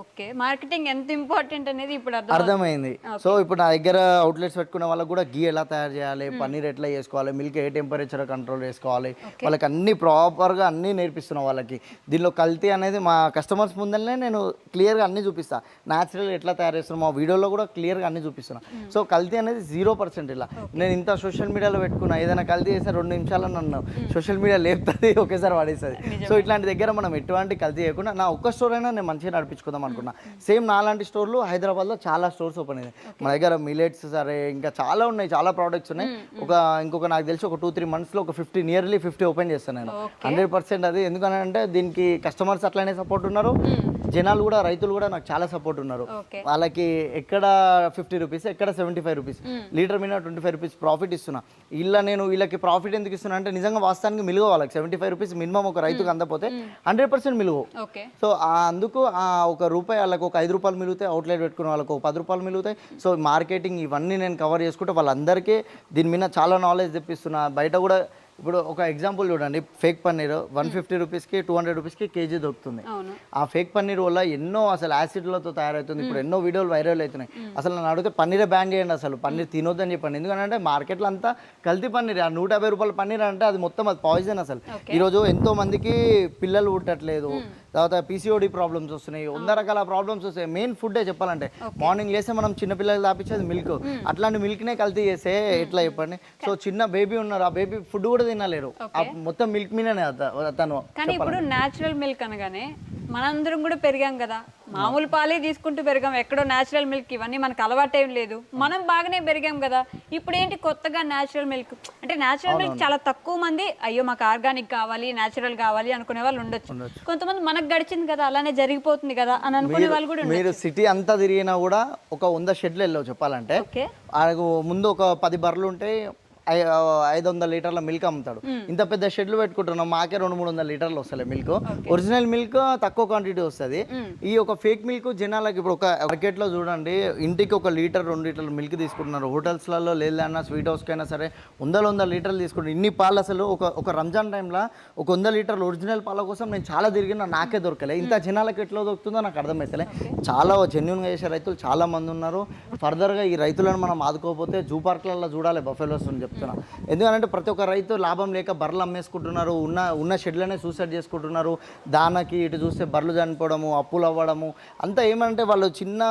మార్కెటింగ్ ఎంత ఇంపార్టెంట్ అనేది ఇప్పుడు అర్థమైంది. సో ఇప్పుడు నా దగ్గర అవుట్లెట్స్ పెట్టుకునే వాళ్ళకి కూడా గీ ఎలా తయారు చేయాలి, పన్నీర్ ఎట్లా చేసుకోవాలి, మిల్క్ ఏ టెంపరేచర్ కంట్రోల్ చేసుకోవాలి, వాళ్ళకి అన్ని ప్రాపర్గా అన్నీ నేర్పిస్తున్నాం వాళ్ళకి. దీనిలో కల్తీ అనేది మా కస్టమర్స్ ముందరనే నేను క్లియర్గా అన్నీ చూపిస్తాను. న్యాచురల్ ఎట్లా తయారు చేస్తున్నాం మా వీడియోలో కూడా క్లియర్గా అన్నీ చూపిస్తున్నాను. సో కల్తీ అనేది 0%. ఇలా నేను ఇంత సోషల్ మీడియాలో పెట్టుకున్నా, ఏదైనా కల్తీ చేస్తే 2 నిమిషాలు నన్ను సోషల్ మీడియా లేపుతుంది, ఒకేసారి పడేస్తుంది. సో ఇట్లాంటి దగ్గర మనం ఎటువంటి కల్తీ చేయకుండా నా ఒక్క స్టోర్ అయినా నేను మంచిగా నడిపించుకుందాం అనుకున్నా. సేమ్ నాలాంటి స్టోర్లు హైదరాబాద్లో చాలా స్టోర్స్ ఓపెన్ అయ్యాయి. మన దగ్గర మిలెట్స్ సరే ఇంకా చాలా ఉన్నాయి, చాలా ప్రోడక్ట్స్ ఉన్నాయి. ఇంకొక నాకు తెలిసి ఒక 2-3 monthsలో ఒక 50 ఓపెన్ చేస్తాను నేను 100%. అది ఎందుకనంటే దీనికి కస్టమర్స్ అట్లనే సపోర్ట్ ఉన్నారు, జనాలు కూడా, రైతులు కూడా నాకు చాలా సపోర్ట్ ఉన్నారు. వాళ్ళకి ఎక్కడ 50 రూపీస్, ఎక్కడ 75 రూపీస్, లీటర్ మీద 25 రూపీస్ ప్రాఫిట్ ఇస్తున్నా. నేను వీళ్ళకి ప్రాఫిట్ ఎందుకు ఇస్తున్నా అంటే నిజంగా వాస్తవానికి మిలుగు వాళ్ళకి 75 రూపీస్ మినిమం ఒక రైతుకు అందపోతే 100% మిలుగు. సో అందుకు ఒక రూపాయి వాళ్ళకి ఒక 5 రూపాయలు మిలుగుతాయి, అవుట్లెట్ పెట్టుకున్న వాళ్ళకి ఒక 10 రూపాయలు మిలుగుతాయి. సో మార్కెటింగ్ ఇవన్నీ నేను కవర్ చేసుకుంటే వాళ్ళందరికీ దీని మీద చాలా నాలెడ్జ్ తెప్పిస్తున్నా. బయట కూడా ఇప్పుడు ఒక ఎగ్జాంపుల్ చూడండి, ఫేక్ పన్నీర్ 150 రూపీస్కి 200 రూపీస్కి కేజీ దొరుకుతుంది. ఆ ఫేక్ పన్నీర్ వల్ల ఎన్నో అసలు యాసిడ్లతో తయారవుతుంది. ఇప్పుడు ఎన్నో వీడియోలు వైరల్ అవుతున్నాయి. అసలు నన్ను అడిగితే పన్నీరే బ్యాన్ చేయండి, అసలు పన్నీర్ తినొద్దని చెప్పండి. ఎందుకంటే మార్కెట్లో అంతా కల్తీ పన్నీర్. ఆ 150 రూపాయల పన్నీర్ అంటే అది మొత్తం అది పాయిజన్. అసలు ఈరోజు ఎంతో మందికి పిల్లలు పుట్టట్లేదు, తర్వాత పీసీఓడి ప్రాబ్లమ్స్ వస్తున్నాయి, 100 రకాల ప్రాబ్లమ్స్ వస్తాయి. మెయిన్ ఫుడ్డే చెప్పాలంటే మార్నింగ్ లేస్తే మనం చిన్న పిల్లలు తాపించేది మిల్క్. అట్లాంటి మిల్క్నే కల్తీ చేస్తే ఎట్లా చెప్పండి. సో చిన్న బేబీ ఉన్నారు, ఆ బేబీ ఫుడ్ కూడా తినలేరు, మొత్తం మిల్క్ మీదనే తను. కానీ ఇప్పుడు న్యాచురల్ మిల్క్ అనగానే మనందరం కూడా పెరిగాం కదా, మామూలు పాలే తీసుకుంటూ పెరిగాం, ఎక్కడో న్యాచురల్ మిల్క్ ఇవన్నీ మనకు అలవాటేం లేదు, మనం బాగానే పెరిగాం కదా. ఇప్పుడు ఏంటి కొత్తగా న్యాచురల్ మిల్క్ అంటే న్యాచురల్ మిల్క్ చాలా తక్కువ మంది అయ్యో మాకు ఆర్గానిక్ కావాలి, న్యాచురల్ కావాలి అనుకునే వాళ్ళు ఉండొచ్చు. కొంతమంది మనకు గడిచింది కదా అలానే జరిగిపోతుంది కదా అని అనుకునే వాళ్ళు కూడా. మీరు సిటీ అంతా తిరిగినా కూడా ఒక 100 షెడ్లు వెళ్ళవు చెప్పాలంటే. ముందు ఒక 10 బర్రెలు ఉంటాయి, 500 లీటర్ల మిల్క్ అమ్ముతాడు. ఇంత పెద్ద షెడ్లు పెట్టుకుంటున్నాం, మాకే 200-300 లీటర్లు వస్తాయి మిల్క్. ఒరిజినల్ మిల్క్ తక్కువ క్వాంటిటీ వస్తుంది. ఈ ఒక ఫేక్ మిల్క్ జనాలకి ఇప్పుడు ఒక మార్కెట్లో చూడండి, ఇంటికి 1 లీటర్ 2 లీటర్ల మిల్క్ తీసుకుంటున్నారు. హోటల్స్లలో లేదన్నా స్వీట్ హౌస్కైనా సరే 100 లీటర్లు తీసుకుంటారు. ఇన్ని పాలు అసలు ఒక రంజాన్ టైంలో ఒక 100 లీటర్ల ఒరిజినల్ పాల కోసం నేను చాలా తిరిగినా, నాకే దొరకలే. ఇంత జనాలకి ఎట్లా దొరుకుతుందో నాకు అర్థమవుతలే. చాలా జెన్యున్గా చేసే రైతులు చాలా మంది ఉన్నారు. ఫర్దర్గా ఈ రైతులను మనం ఆదుకోకపోతే జూ పార్క్లలో చూడాలి బఫెలోస్ అని చెప్తున్నా. ఎందుకంటే ప్రతి ఒక్క రైతు లాభం లేక బర్రెలు అమ్మేసుకుంటున్నారు, ఉన్న షెడ్లనే సూసైడ్ చేసుకుంటున్నారు. దానికి ఇటు చూస్తే బర్రెలు చనిపోవడము, అప్పులు అవ్వడము అంతా. ఏమంటే వాళ్ళు చిన్న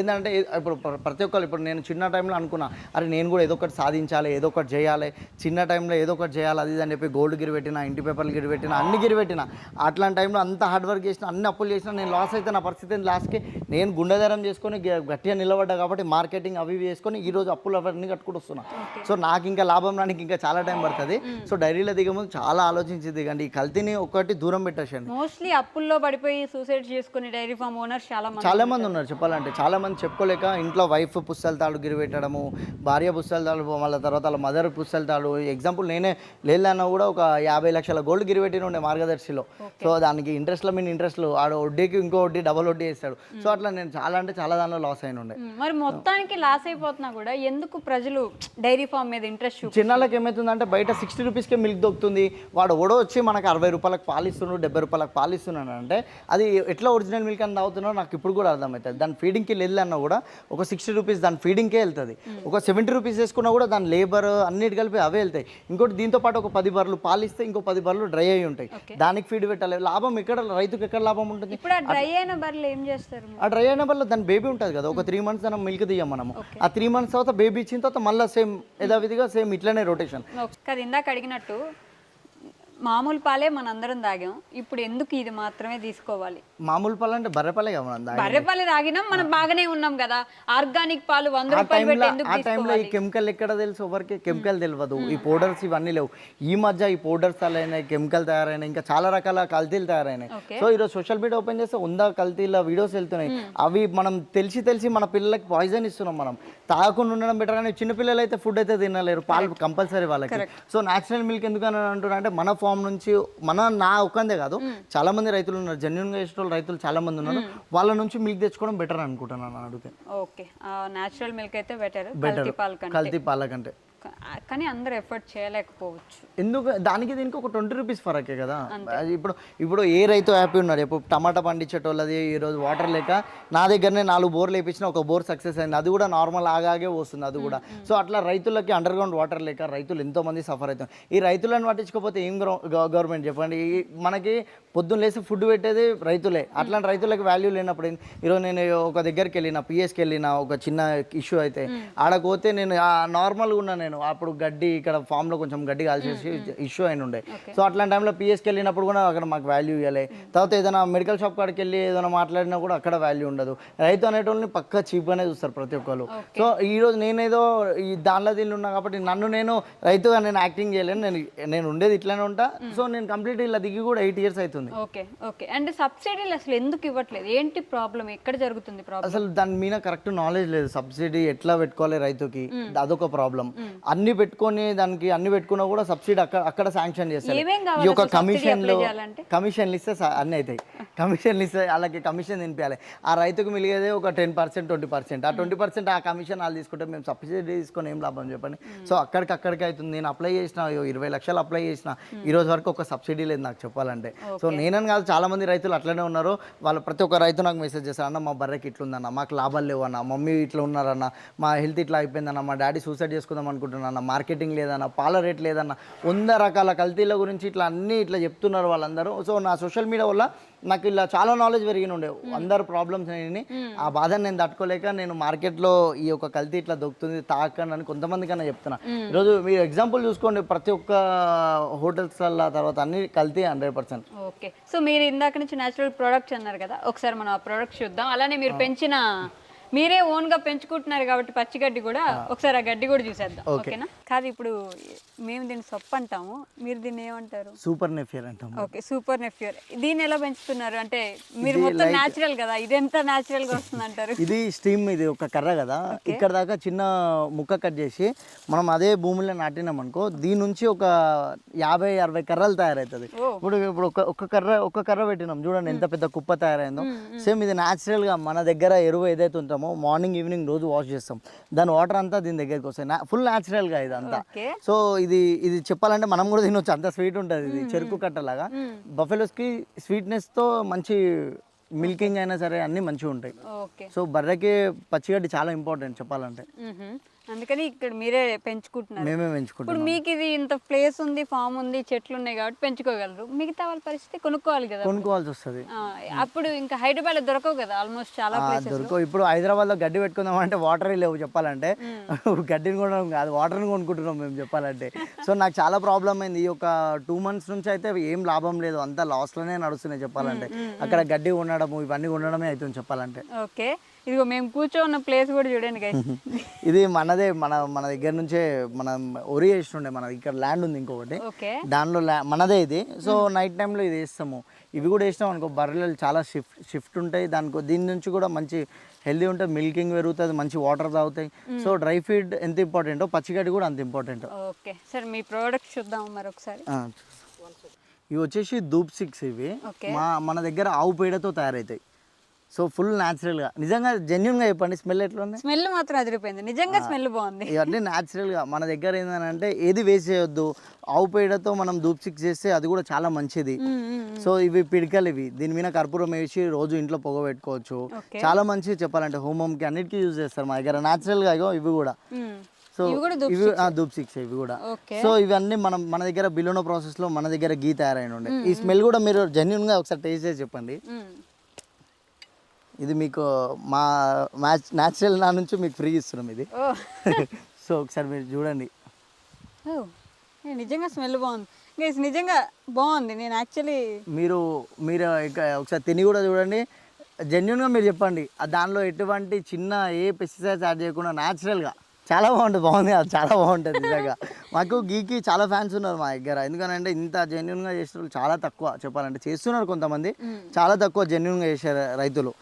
ఏంటంటే ఇప్పుడు ప్రతి ఒక్కరు, ఇప్పుడు నేను చిన్న టైంలో అనుకున్నా, అరే నేను కూడా ఏదో ఒకటి సాధించాలి, ఏదో ఒకటి చేయాలి, చిన్న టైంలో ఏదో ఒకటి చేయాలి అది అని చెప్పి గోల్డ్ గిరి పెట్టినా, ఇంటి పేపర్లు గిరి పెట్టినా, అన్ని గిరి పెట్టినా. అట్లాంటి టైంలో అంత హార్డ్ వర్క్ చేసినా, అన్ని అప్పులు చేసినా, నేను లాస్ అయితే నా పరిస్థితి లాస్ట్కి నేను గుండెధారం చేసుకొని గట్టిగా నిలబడ్డా. కాబట్టి మార్కెటింగ్ అవి చేసుకొని ఈరోజు అప్పులు అవన్నీ కట్టుకుంటూ వస్తున్నా. సో నాకు ఇంకా లాభం రానికి ఇంకా చాలా టైం పడుతుంది. సో డైరీలో దిగముందు చాలా ఆలోచించి దిగండి. ఈ కల్తీని ఒకటి దూరం పెట్టేసండి. మోస్ట్లీ అప్పుల్లో పడిపోయి సూసైడ్ చేసుకుని డైరీ ఫామ్ ఓనర్స్ చాలా మంది ఉన్నారు చెప్పాలంటే. చాలా మంది చెప్పుకోలేక ఇంట్లో వైఫ్ పుస్తల తాడు గిరిపెట్టడము, భార్య పుస్తల తాడు, మళ్ళీ తర్వాత వాళ్ళ మదర్ పుస్తల తాడు. ఎగ్జాంపుల్ నేనే లేదన్నా కూడా ఒక 50 లక్షల గోల్డ్ గిరిపెట్టిన ఉండే మార్గదర్శిలో. సో దానికి ఇంట్రెస్ట్లో మీద ఇంట్రెస్ట్లు ఆడ వడ్డీకి ఇంకో వడ్డీ డబల్ వడ్డీ వేస్తాడు. సో అట్లా నేను చాలా అంటే చాలా దానిలో లాస్ అయిన ఉండే. మరి మొత్తానికి లాస్ అయిపోతున్నా కూడా ఎందుకు ప్రజలు డైరీ ఫామ్ మీద ఇంట్రెస్ట్ చిన్నలకు ఏమవుతుందంటే బయట 60 రూపీస్కే మిల్క్ దొరుకుతుంది, వాడు ఓడో వచ్చి మనకు 60 రూపాయలకు పాలిస్తున్నాడు, 70 రూపాయలకు పాలిస్తున్నాడు అంటే అది ఎట్లా ఒరిజినల్ మిల్క్ అని తాగుతున్నాడో నాకు ఇప్పుడు కూడా అర్థమవుతుంది. దాని ఫీడింగ్కి వెళ్ళన్నా కూడా ఒక 60 రూపీస్ దాని ఫీడింగ్కే వెళ్తుంది. ఒక 70 రూపీస్ వేసుకున్నా కూడా దాని లేబర్ అన్నిటి కలిపి అవే వెళ్తాయి. ఇంకోటి దీంతో పాటు ఒక 10 బర్రెలు పాలిస్తే ఇంకో 10 బర్రెలు డ్రై అయి ఉంటాయి. దానికి ఫీడ్ పెట్టాలి. లాభం ఇక్కడ రైతుకి ఎక్కడ లాభం ఉంటుంది? ఇప్పుడు ఆ డ్రై అయిన బర్రెలు ఏం చేస్తారు? ఆ డ్రై అయిన బర్రెలు దాని బేబీ ఉంటుంది కదా, ఒక 3 మంత్స్ దాని మిల్క్ తీయం మనము. ఆ 3 మంత్స్ తర్వాత బేబీ ఇచ్చిన తర్వాత మళ్ళీ సేమ్ యథావిధిగా సేమ్ ఇట్లనే రొటేషన్. కదా ఇందాక అడిగినట్టు మామూలు పాలే మనందరం తాగాం, ఇప్పుడు ఎందుకు ఇది మాత్రమే తీసుకోవాలి? మామూలు పాలు అంటే బర్రెపాలే కదా మనం బర్రెపాలే తాగినాం, మనం బాగానే ఉన్నాం కదా. ఆర్గానిక్ పాలు 100 రూపాయలు పెట్టి ఎందుకు ఆ టైంలో ఈ కెమికల్ ఎక్కడ తెలుసు ఎవరికి? కెమికల్ తెలియదు. ఈ పౌడర్స్ ఇవన్నీ లేవు. ఈ మధ్య ఈ పౌడర్స్ తయారైనాయి, కెమికల్ తయారైనాయి, ఇంకా చాలా రకాల కల్తీలు తయారైనాయి. సో ఈరోజు సోషల్ మీడియా ఓపెన్ చేస్తే 100 కల్తీల వీడియోస్ వెళ్తున్నాయి. అవి మనం తెలిసి మన పిల్లలకి పాయిజన్ ఇస్తున్నాం. మనం తాగకుండా ఉండడం బెటర్. కానీ చిన్నపిల్లలు అయితే ఫుడ్ అయితే తినలేరు, పాలు కంపల్సరీ వాళ్ళకి. సో న్యాచురల్ మిల్క్ ఎందుకు అని అంటున్నా అంటే మన ఫామ్ నుంచి నా ఒక్కందే కాదు, చాలా మంది రైతులు ఉన్నారు, జెన్యున్ గా ఇష్టం రైతులు చాలా మంది ఉన్నారు. వాళ్ళ నుంచి మిల్క్ తెచ్చుకోవడం బెటర్ అనుకుంటున్నాను అడిగితే. ఓకే, న్యాచురల్ మిల్క్ అయితే బెటర్ కల్తీ పాల కంటే. కానీ అందరూ ఎఫర్ట్ చేయలేకపోవచ్చు. ఎందుకు? దానికి దీనికి ఒక 20 రూపీస్ ఫరకే కదా. ఇప్పుడు ఏ రైతు హ్యాపీ ఉన్నారు? ఇప్పుడు టమాటా పండించేటోళ్ళది ఈరోజు వాటర్ లేక నా దగ్గరనే 4 బోర్లు వేయించిన ఒక బోర్ సక్సెస్ అయింది. అది కూడా నార్మల్ ఆగాగే వస్తుంది అది కూడా. సో అట్లా రైతులకి అండర్ గ్రౌండ్ వాటర్ లేక రైతులు ఎంతో మంది సఫర్ అవుతారు. ఈ రైతులను పట్టించుకోకపోతే ఏం గవర్నమెంట్ చెప్పండి? మనకి పొద్దున్న లేసి ఫుడ్ పెట్టేది రైతులే. అట్లాంటి రైతులకు వాల్యూ లేనప్పుడు ఈరోజు నేను ఒక దగ్గరికి వెళ్ళిన, పిఎస్కి వెళ్ళిన, ఒక చిన్న ఇష్యూ అయితే ఆడకపోతే నేను నార్మల్గా ఉన్నా. నేను అప్పుడు గడ్డి ఇక్కడ ఫామ్లో కొంచెం గడ్డి కాల్చేసి ఇష్యూ అయిన ఉండే. సో అట్లాంటి టైంలో పిఎస్కి వెళ్ళినప్పుడు కూడా అక్కడ మాకు వాల్యూ ఇవ్వాలి. తర్వాత ఏదైనా మెడికల్ షాప్ కాడికి వెళ్ళి ఏదైనా మాట్లాడినా కూడా అక్కడ వాల్యూ ఉండదు. రైతు అనేటోళ్ళని పక్కా చీప్గానే చూస్తారు ప్రతి ఒక్కరు. సో ఈరోజు నేనేదో ఈ దానిలో దీనిలో ఉన్నా కాబట్టి నేను రైతుగా నేను యాక్టింగ్ చేయలేను. నేను ఉండేది ఇట్లానే ఉంటా. సో నేను కంప్లీట్ ఇలా దిగి కూడా 8 ఇయర్స్ అవుతుంది. Okay okay. అండ్ సబ్సిడీలు అసలు ఎందుకు ఇవ్వట్లేదు? ఏంటి ప్రాబ్లం? ఎక్కడ జరుగుతుంది ప్రాబ్లం? అసలు దాని మీద కరెక్ట్ నాలెడ్జ్ లేదు. సబ్సిడీ ఎట్లా పెట్టుకోవాలి రైతుకి, అదొక ప్రాబ్లం. అన్ని పెట్టుకొని దానికి అన్ని పెట్టుకున్నా కూడా సబ్సిడీ అక్కడ శాంక్షన్ చేస్తారు. ఈ యొక్క కమిషన్లు ఇస్తే అన్నీ అవుతాయి. కమిషన్లు ఇస్తే వాళ్ళకి కమిషన్ తినిపించాలి. ఆ రైతుకు మిలిగేదే ఒక 10%, 20%. ఆ 20% ఆ కమిషన్ వాళ్ళు తీసుకుంటే మేము సబ్సిడీ తీసుకొని ఏం లాభం చెప్పండి? సో అక్కడికి అవుతుంది. నేను అప్లై చేసిన 20 లక్షలు అప్లై చేసిన, ఈ రోజు వరకు ఒక సబ్సిడీ లేదు నాకు చెప్పాలంటే. సో నేనని కాదు, చాలా మంది రైతులు అట్లనే ఉన్నారు. వాళ్ళు ప్రతి ఒక్క రైతు నాకు మెసేజ్ చేస్తారు, అన్న మా బర్రెకి ఇట్లుందన్న, మాకు లాభాలు లేవు అన్న, మమ్మీ ఇట్లా ఉన్నారన్న, మా హెల్త్ ఇట్లా అయిపోయిందన్న, మా డాడీ సూసైడ్ చేసుకుందాం అనుకుంటున్నా, మార్కెటింగ్ లేదన్న, పాల రేట్ లేదన్న, 100 రకాల కల్తీల గురించి ఇట్లా అన్నీ ఇట్లా చెప్తున్నారు వాళ్ళందరూ. సో నా సోషల్ మీడియా వల్ల నాకు ఇలా చాలా నాలెడ్జ్ పెరిగిన ఉండే. అందరు ప్రాబ్లమ్స్ అని ఆ బాధను నేను తట్టుకోలేక నేను మార్కెట్లో ఈ యొక్క కల్తీ ఇట్లా దొరుకుతుంది తాకండి అని కొంతమంది కన్నా చెప్తున్నా. ఈరోజు మీరు ఎగ్జాంపుల్ చూసుకోండి, ప్రతి ఒక్క హోటల్స్ల తర్వాత అన్ని కల్తీ 100%. ఓకే. సో మీరు ఇందాక నుంచి న్యాచురల్ ప్రొడక్ట్స్ అన్నారు కదా, ఒకసారి మనం ఆ ప్రొడక్ట్స్ చూద్దాం. అలానే మీరు పెంచిన, మీరే ఓన్గా పెంచుకుంటున్నారు కాబట్టి పచ్చిగడ్డి కూడా, ఒకసారి ఆ గడ్డి కూడా చూసేద్దాం. ఓకేనా? కాదు, ఇప్పుడు మేము దీన్ని సొప్పు అంటాము, మీరు దీన్ని ఏమంటారు? సూపర్ నెఫియర్ అంటాము. Okay, super napier. దీన్ని ఎలా పెంచుతున్నారు? అంటే మీరు మొత్తం న్యాచురల్ కదా, ఇది ఎంత న్యాచురల్ గా వస్తుంది అంటారు? ఇది స్టీమ్, ఇది ఒక కర్ర కదా, ఇక్కడ దాకా చిన్న ముక్క కట్ చేసి మనం అదే భూమిలో నాటినాం అనుకో, దీని నుంచి ఒక 50-60 కర్రలు తయారవుతుంది. ఇప్పుడు ఒక్క కర్ర పెట్టినాం చూడండి ఎంత పెద్ద కుప్ప తయారైందో. సేమ్ ఇది న్యాచురల్ గా మన దగ్గర ఎరువు ఏదైతే ఉంటుందో మార్నింగ్ ఈవినింగ్ రోజు వాష్ చేస్తాం, దాని వాటర్ అంతా దీని దగ్గరికి వస్తాయి. ఫుల్ న్యాచురల్ గా ఇదంతా. సో ఇది చెప్పాలంటే మనం కూడా తినొచ్చు, అంత స్వీట్ ఉంటుంది. ఇది చెరుకు కట్టలాగా. బఫెలోస్ కి స్వీట్నెస్ తో మంచి మిల్కింగ్ అయినా సరే అన్ని మంచిగా ఉంటాయి. సో బర్రెకి పచ్చిగడ్డి చాలా ఇంపార్టెంట్ చెప్పాలంటే. అందుకని ఇక్కడ మీరే పెంచుకుంటున్నారు? మేమే పెంచుకుంటాం. ఇప్పుడు మీకు ఇది ఇంత ప్లేస్ ఉంది, ఫామ్ ఉంది, చెట్లు ఉన్నాయి కాబట్టి పెంచుకోగలరు. మిగతా వాళ్ళ పరిస్థితి కొనుక్కోవాలి కదా, కొనుక్కోవాల్సి వస్తుంది. అప్పుడు ఇంకా హైదరాబాద్ దొరకవు కదా ఆల్మోస్ట్ చాలా ప్లేసెస్. దొరకవు. ఇప్పుడు హైదరాబాద్ లో గడ్డి పెట్టుకుందాం అంటే వాటర్ లేవు చెప్పాలంటే. గడ్డిని కూడా కాదు, వాటర్ని కొనుక్కుంటున్నాం మేము చెప్పాలంటే. సో నాకు చాలా ప్రాబ్లం అయింది. ఈ ఒక 2 months నుంచి అయితే ఏం లాభం లేదు, అంతా లాస్ లోనే నడుస్తున్నాయి చెప్పాలంటే. అక్కడ గడ్డి ఉండడము ఇవన్నీ ఉండడమే అవుతుంది చెప్పాలంటే. ఓకే, ఇదిగో మేము కూర్చోన్న ప్లేస్ కూడా చూడండి గైస్. ఇది మనది మనదే మన దగ్గర నుంచే మనం ఒరి వేస్తుండే, మన ఇక్కడ ల్యాండ్ ఉంది ఇంకొకటి, ఓకే దానిలో మనదే ఇది. సో నైట్ టైంలో ఇది వేస్తాము. ఇవి కూడా వేసినాం అనుకో, బర్రెలు చాలా షిఫ్ట్ ఉంటాయి దానికో, దీని నుంచి కూడా మంచి హెల్దీ ఉంటుంది, మిల్కింగ్ పెరుగుతుంది, మంచి వాటర్ తాగుతాయి. సో డ్రై ఫీడ్ ఎంత ఇంపార్టెంటో పచ్చిగడ్డి కూడా అంత ఇంపార్టెంట్. ఓకే సార్, మీ ప్రోడక్ట్ చూద్దాం మరొకసారి. ఇవి వచ్చేసి ధూప్ స్టిక్స్. ఇవి ఓకే. మన దగ్గర ఆవు పేడతో తయారవుతాయి. సో ఫుల్ న్యాచురల్గా, నిజంగా జెన్యున్గా చెప్పండి, స్మెల్ ఎట్లా ఉంది? స్మెల్ మాత్రం అదిరిపోయింది, నిజంగా స్మెల్ బాగుంది. ఇవన్నీ న్యాచురల్గా మన దగ్గర ఏంటంటే ఏది వేస్ట్ చేయొద్దు. ఆవు పేడతో మనం ధూప్ స్టిక్స్ చేస్తే అది కూడా చాలా మంచిది. సో ఇవి పిడికలు, ఇవి దీని మీద కర్పూరం వేసి రోజు ఇంట్లో పొగ పెట్టుకోవచ్చు. చాలా మంచిది చెప్పాలంటే, హోమంకి అన్నిటికీ యూజ్ చేస్తారు మా దగ్గర న్యాచురల్గా. ఇవి కూడా సో ఇవి ధూప్ స్టిక్స్ ఇవి కూడా. సో ఇవన్నీ మన దగ్గర బిలోనో ప్రాసెస్లో మన దగ్గర గీ తయారైన ఉండే. ఈ స్మెల్ కూడా మీరు జెన్యున్గా ఒకసారి టేస్ట్ చేసి చెప్పండి. ఇది మీకు మా న్యాచురల్ నా నుంచి మీకు ఫ్రీ ఇస్తున్నాం ఇది. సో ఒకసారి మీరు చూడండి. నిజంగా స్మెల్ బాగుంది గైస్, నిజంగా బాగుంది. నేను యాక్చువల్లీ మీరు ఒకసారి తిని కూడా చూడండి, జెన్యున్గా మీరు చెప్పండి. దానిలో ఎటువంటి చిన్న ఏ పెస్టిసైడ్స్ యాడ్ చేయకుండా న్యాచురల్గా చాలా బాగుంది. అది చాలా బాగుంటుంది నిజంగా. మాకు గీకి చాలా ఫ్యాన్స్ ఉన్నారు మా దగ్గర. ఎందుకనంటే ఇంత జెన్యున్గా చేసే వాళ్ళు చాలా తక్కువ చెప్పాలంటే. చేస్తున్నారు కొంతమంది, చాలా తక్కువ జెన్యున్గా చేసే రైతులు.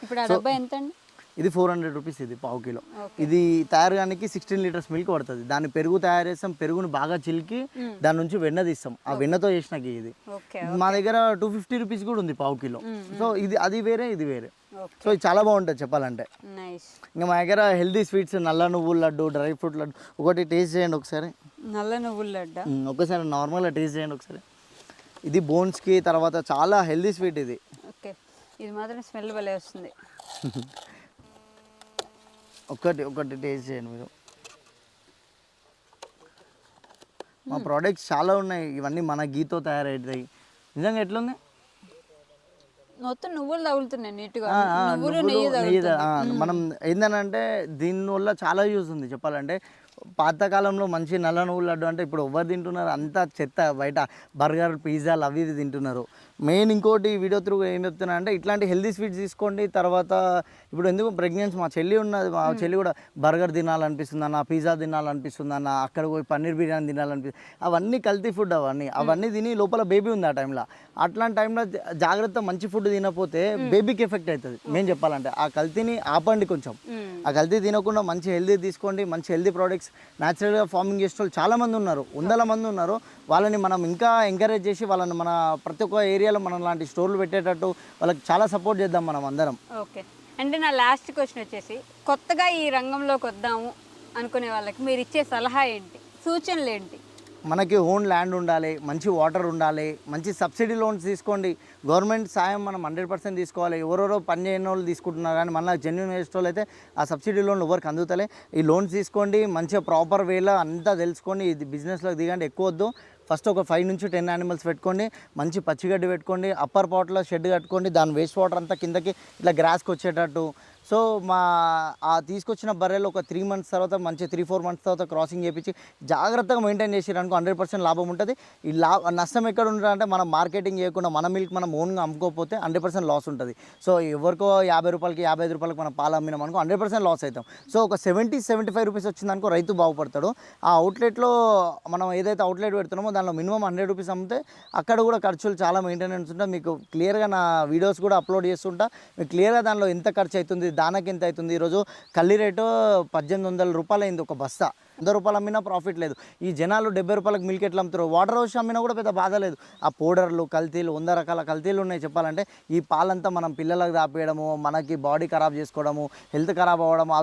ఇది 400 రూపీస్, ఇది పావు కిలో. ఇది తయారు కానీ 16 లీటర్స్ మిల్క్ పడుతుంది. దాన్ని పెరుగు తయారు చేస్తాం, పెరుగుని బాగా చిలికి దాని నుంచి వెన్న తీస్తాం. ఆ వెన్నతో చేసిన గీ ఇది. మా దగ్గర 250 రూపీస్ కూడా ఉంది పావు కిలో. సో అది వేరే, ఇది వేరే. సో ఇది చాలా బాగుంటుంది చెప్పాలంటే. ఇంకా మా దగ్గర హెల్దీ స్వీట్స్, నల్ల నువ్వుల లడ్డు, డ్రై ఫ్రూట్ లడ్డు, ఒకటి టేస్ట్ చేయండి ఒకసారి. నల్ల నువ్వుల లడ్డు ఒకసారి నార్మల్గా టేస్ట్ చేయండి ఒకసారి. ఇది బోన్స్కి తర్వాత చాలా హెల్దీ స్వీట్ ఇది. ఓకే, ఇది మాత్రం స్మెల్ భలే వస్తుంది. ఒకటి టేస్ట్ చేయండి మీరు. మా ప్రోడక్ట్స్ చాలా ఉన్నాయి, ఇవన్నీ మన గీతో తయారవుతాయి. నిజంగా ఎట్లుంది? మొత్తం నువ్వులు తగులుతున్నాయి నీట్గా. మనం ఏంటంటే దీనివల్ల చాలా యూజ్ ఉంది చెప్పాలంటే. పాతకాలంలో మంచి నల్ల నువ్వుల లడ్డు అంటే ఇప్పుడు ఎవరు తింటున్నారు? అంతా చెత్త, బయట బర్గర్ పిజ్జాలు అవి ఇది తింటున్నారు. మెయిన్ ఇంకోటి వీడియో త్రూ ఏం చెప్తున్నా అంటే, ఇట్లాంటి హెల్దీ స్వీట్స్ తీసుకోండి. తర్వాత ఇప్పుడు ఎందుకు ప్రెగ్నెన్సీ, మా చెల్లి ఉన్నది, మా చెల్లి కూడా బర్గర్ తినాలనిపిస్తుంది అన్న, పిజ్జా తినాలనిపిస్తుంది అన్న, అక్కడ పోయి పన్నీర్ బిర్యానీ తినాలనిపిస్తుంది. అవన్నీ కల్తీ ఫుడ్, అవన్నీ తిని లోపల బేబీ ఉంది ఆ టైంలో. అట్లాంటి టైంలో జాగ్రత్త, మంచి ఫుడ్ తినకపోతే బేబీకి ఎఫెక్ట్ అవుతుంది. మేము చెప్పాలంటే ఆ కల్తీని ఆపండి కొంచెం. ఆ కల్తీ తినకుండా మంచి హెల్దీ తీసుకోండి. మంచి హెల్దీ ప్రోడక్ట్స్ న్యాచురల్గా ఫార్మింగ్ చేసే వాళ్ళు చాలా మంది ఉన్నారు, వందల మంది ఉన్నారు. వాళ్ళని మనం ఇంకా ఎంకరేజ్ చేసి వాళ్ళని మన ప్రతి ఒక్క ఏరియాలో మనం లాంటి స్టోర్లు పెట్టేటట్టు వాళ్ళకి చాలా సపోర్ట్ చేద్దాం మనం అందరం. ఓకే, అంటే నా లాస్ట్ క్వశ్చన్ వచ్చేసి, కొత్తగా ఈ రంగంలోకి వద్దాము అనుకునే వాళ్ళకి మీరు ఇచ్చే సలహా ఏంటి, సూచనలు ఏంటి? మనకి ఓన్ ల్యాండ్ ఉండాలి, మంచి వాటర్ ఉండాలి, మంచి సబ్సిడీ లోన్స్ తీసుకోండి. గవర్నమెంట్ సాయం మనం 100% తీసుకోవాలి. ఎవరెవరో పని చేయని వాళ్ళు తీసుకుంటున్నారు, కానీ మళ్ళీ జెన్యున్ వేసేటోళ్ళు అయితే ఆ సబ్సిడీ లోన్ ఎవరికి అందుతలే. ఈ లోన్స్ తీసుకోండి, మంచిగా ప్రాపర్ వేలో అంతా తెలుసుకోండి. ఇది బిజినెస్లోకి దిగండి, ఎక్కువ వద్దు. ఫస్ట్ ఒక 5 నుంచి 10 యానిమల్స్ పెట్టుకోండి, మంచి పచ్చిగడ్డి పెట్టుకోండి, అప్పర్ పాట్లో షెడ్ కట్టుకోండి, దాని వేస్ట్ వాటర్ అంతా కిందకి ఇట్లా గ్రాస్కి వచ్చేటట్టు. సో ఆ తీసుకొచ్చిన బర్రెలు ఒక 3 మంత్స్ తర్వాత, మంచి 3-4 మంత్స్ తర్వాత క్రాసింగ్ చేయించి జాగ్రత్తగా మెయింటైన్ చేసిరనుకో 100% లాభం ఉంటుంది. ఈ నష్టం ఎక్కడ ఉంటుందంటే, మనం మార్కెటింగ్ చేయకుండా మన మిల్క్ మనం ఓన్గా అమ్ముకోకపోతే 100% లాస్ ఉంటుంది. సో ఎవరికో 50 రూపాయలకి 55 రూపాయలకి మనం పాలు అమ్మినాం అనుకో 100% లాస్ అవుతాం. సో ఒక 70-75 రూపీస్ వచ్చిందనుకో రైతు బాగుపడతాడు. ఆ అవుట్లెట్లో మనం ఏదైతే అవుట్లెట్ పెడుతున్నామో దానిలో మినిమం 100 రూపీస్ అమ్మితే అక్కడ కూడా ఖర్చులు చాలా మెయింటెనెన్స్ ఉంటాయి. మీకు క్లియర్గా నా వీడియోస్ కూడా అప్లోడ్ చేస్తుంటా, మీకు క్లియర్గా దానిలో ఎంత ఖర్చు అవుతుంది, దానికి ఎంత అవుతుంది. ఈరోజు కల్లి రేటు 1800 రూపాయలు అయింది ఒక బస్తా. 100 రూపాయలు అమ్మినా ప్రాఫిట్ లేదు. ఈ జనాలు 70 రూపాయలకు మిల్క్ ఎట్లా అమ్ముతారు? వాటర్ హౌస్ అమ్మినా కూడా పెద్ద బాధ లేదు. ఆ పౌడర్లు, కల్తీలు, 100 రకాల కల్తీలు ఉన్నాయి చెప్పాలంటే. ఈ పాలంతా మనం పిల్లలకు దాపేయడము, మనకి బాడీ ఖరాబ్ చేసుకోవడము, హెల్త్ ఖరాబ్ అవ్వడము,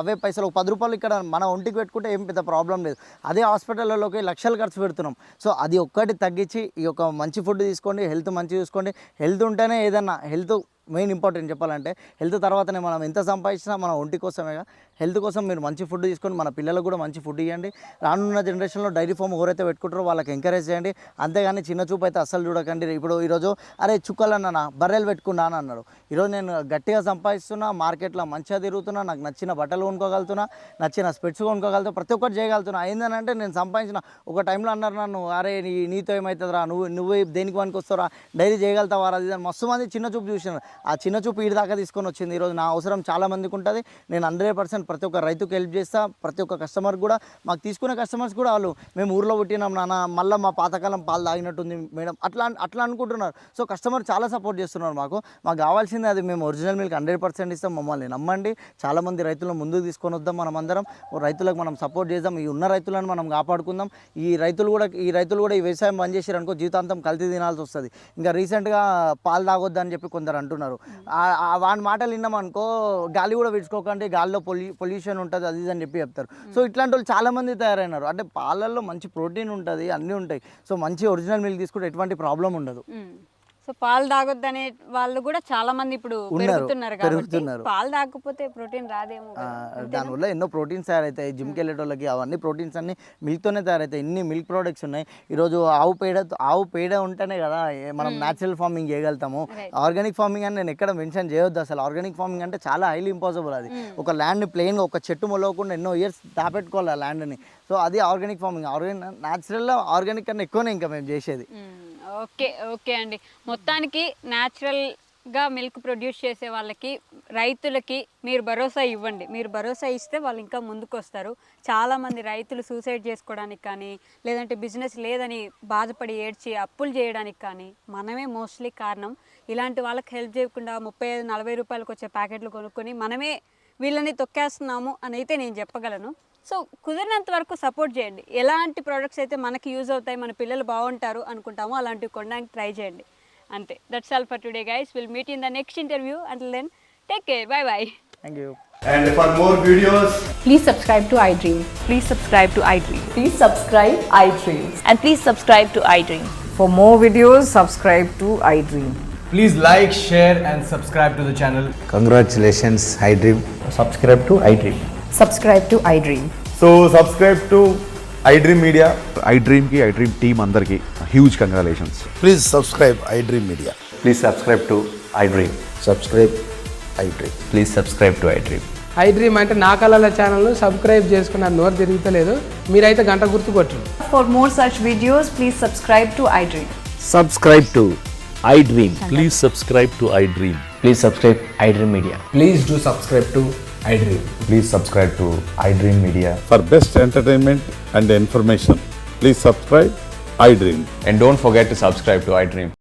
అవే పైసలు 10 రూపాయలు ఇక్కడ మన ఒంటికి పెట్టుకుంటే ఏం పెద్ద ప్రాబ్లం లేదు. అదే హాస్పిటల్లోకి లక్షలు ఖర్చు పెడుతున్నాం. సో అది ఒక్కటి తగ్గించి ఈ యొక్క మంచి ఫుడ్ తీసుకోండి, హెల్త్ మంచిగా చూసుకోండి. హెల్త్ ఉంటేనే ఏదన్నా, హెల్త్ మెయిన్ ఇంపార్టెంట్ చెప్పాలంటే. హెల్త్ తర్వాతనే మనం ఎంత సంపాదించినా మన ఒంటి కోసమేగా. హెల్త్ కోసం మీరు మంచి ఫుడ్ తీసుకొని మన పిల్లలకు కూడా మంచి ఫుడ్ ఇవ్వండి. రానున్న జనరేషన్లో డైరీ ఫామ్ ఎవరైతే పెట్టుకుంటారో వాళ్ళకి ఎంకరేజ్ చేయండి. అంతేగాని చిన్న చూపు అయితే అస్సలు చూడకండి. ఇప్పుడు ఈరోజు అరే చుక్కలన్నా బర్రెలు పెట్టుకున్నా అని అన్నారు. ఈరోజు నేను గట్టిగా సంపాదిస్తున్నా, మార్కెట్లో మంచిగా తిరుగుతున్నా, నాకు నచ్చిన బట్టలు కొనుక్కోగలుగుతున్నా, నచ్చిన స్పెట్స్ కొనుక్కోగలుగుతా, ప్రతి ఒక్కటి చేయగలుగుతున్నా. ఏంటంటే నేను సంపాదించిన ఒక టైంలో అన్నారు నన్ను, అరే నీతో ఏమవుతుందిరా, నువ్వు దేనికి పనికి వస్తావురా, డైరీ చేయగలుగుతావా, అది మస్తు మంది చిన్న చూపు చూసినారు. ఆ చిన్న చూపు ఈడి దాకా తీసుకొని వచ్చింది. ఈరోజు నా అవసరం చాలా మందికి ఉంటుంది. నేను 100% ప్రతి ఒక్క రైతుకు హెల్ప్ చేస్తా. ప్రతి ఒక్క కస్టమర్ కూడా, మాకు తీసుకునే కస్టమర్స్ కూడా వాళ్ళు మేము ఊర్లో పుట్టినాం నాన్న, మళ్ళీ మా పాతకాలం పాలు తాగినట్టుంది మేడం అట్లా అనుకుంటున్నారు. సో కస్టమర్ చాలా సపోర్ట్ చేస్తున్నారు. మాకు కావాల్సింది అది. మేము ఒరిజినల్ మిల్క్ 100% ఇస్తాం. మమ్మల్ని నమ్మండి. చాలామంది రైతులను ముందుకు తీసుకొని వద్దాం. మనం అందరం రైతులకు మనం సపోర్ట్ చేద్దాం. ఈ ఉన్న రైతులను మనం కాపాడుకుందాం. ఈ రైతులు కూడా ఈ వ్యవసాయం బంద్ చేసారు అనుకో జీవితాంతం కల్తీ తినాల్సి వస్తుంది. ఇంకా రీసెంట్గా పాలు తాగొద్దని చెప్పి కొందరు అంటున్నారు. వాడి మాటలు విన్నామనుకో గాలి కూడా విడుచుకోకండి, గాలిలో పొల్యూషన్ ఉంటుంది అది ఇది అని చెప్పి చెప్తారు. సో ఇట్లాంటి వాళ్ళు చాలామంది తయారైనారు. అంటే పాలల్లో మంచి ప్రోటీన్ ఉంటుంది, అన్నీ ఉంటాయి. సో మంచి ఒరిజినల్ మిల్క్ తీసుకుంటే ఎటువంటి ప్రాబ్లం ఉండదు. సో పాలు తాగొద్దనే వాళ్ళు కూడా చాలా మంది ఇప్పుడు పెరుగుతున్నారు కాబట్టి పాలు తాగకపోతే ప్రోటీన్ రాదేమో. దానివల్ల ఎన్నో ప్రోటీన్స్ తయారవుతాయి. జిమ్కి వెళ్ళేటోళ్ళకి అవన్నీ ప్రోటీన్స్ అన్ని మిల్క్తోనే తయారవుతాయి. ఇన్ని మిల్క్ ప్రోడక్ట్స్ ఉన్నాయి. ఈరోజు ఆవు పేడ ఉంటేనే కదా మనం న్యాచురల్ ఫార్మింగ్ చేయగలుగుతాము. ఆర్గానిక్ ఫార్మింగ్ అని నేను ఎక్కడ మెన్షన్ చేయొద్దు. అసలు ఆర్గానిక్ ఫార్మింగ్ అంటే చాలా హైలీ ఇంపాసిబుల్. అది ఒక ల్యాండ్ని ప్లెయిన్గా ఒక చెట్టు మొలవకుండా ఎన్నో ఇయర్స్ దాపెట్టుకోవాలి ఆ ల్యాండ్ని. సో అది ఆర్గానిక్ ఫార్మింగ్. న్యాచురల్గా ఆర్గానిక్ కన్నా ఎక్కువనే ఇంకా మేము చేసేది. ఓకే అండి. మొత్తానికి న్యాచురల్గా మిల్క్ ప్రొడ్యూస్ చేసే వాళ్ళకి, రైతులకి మీరు భరోసా ఇవ్వండి. మీరు భరోసా ఇస్తే వాళ్ళు ఇంకా ముందుకు వస్తారు. చాలామంది రైతులు సూసైడ్ చేసుకోవడానికి కానీ, లేదంటే బిజినెస్ లేదని బాధపడి ఏడ్చి అప్పులు చేయడానికి కానీ మనమే మోస్ట్లీ కారణం. ఇలాంటి వాళ్ళకి హెల్ప్ చేయకుండా 35-40 రూపాయలకు వచ్చే ప్యాకెట్లు కొనుక్కొని మనమే వీళ్ళని తొక్కేస్తున్నాము అని అయితే నేను చెప్పగలను. సో కుదిరినంత వరకు సపోర్ట్ చేయండి. ఎలాంటి ప్రోడక్ట్స్ అయితే మనకి యూజ్ అవుతాయి, మన పిల్లలు బాగుంటారు అనుకుంటామో అలాంటివి కొనడానికి ట్రై చేయండి. అంతే. That's all for today guys. Will meet in the next interview. Until then, take care. Bye bye. Thank you. And for more videos, Please subscribe to iDream. Please subscribe to iDream. Please subscribe iDream. And please subscribe to iDream. For more videos, subscribe to iDream. please like, share and subscribe to the channel. Congratulations, iDream. Subscribe to iDream. Subscribe to iDream. So subscribe to iDream Media. iDream team andarki huge congratulations. Please subscribe iDream Media. Please subscribe to iDream. Subscribe iDream. Please subscribe to iDream. iDream అంటే నా కళల ఛానల్ను subscribe చేసుకున్న నోరు తిరుగుతలేదు. మీరైతే గంట గుర్తు కొట్టండి. For more such videos, please subscribe to iDream. Subscribe to iDream. Please subscribe to iDream. Please subscribe iDream Media. Please do subscribe to iDream. Please subscribe to iDream Media. For best entertainment and information, please subscribe iDream. And don't forget to subscribe to iDream.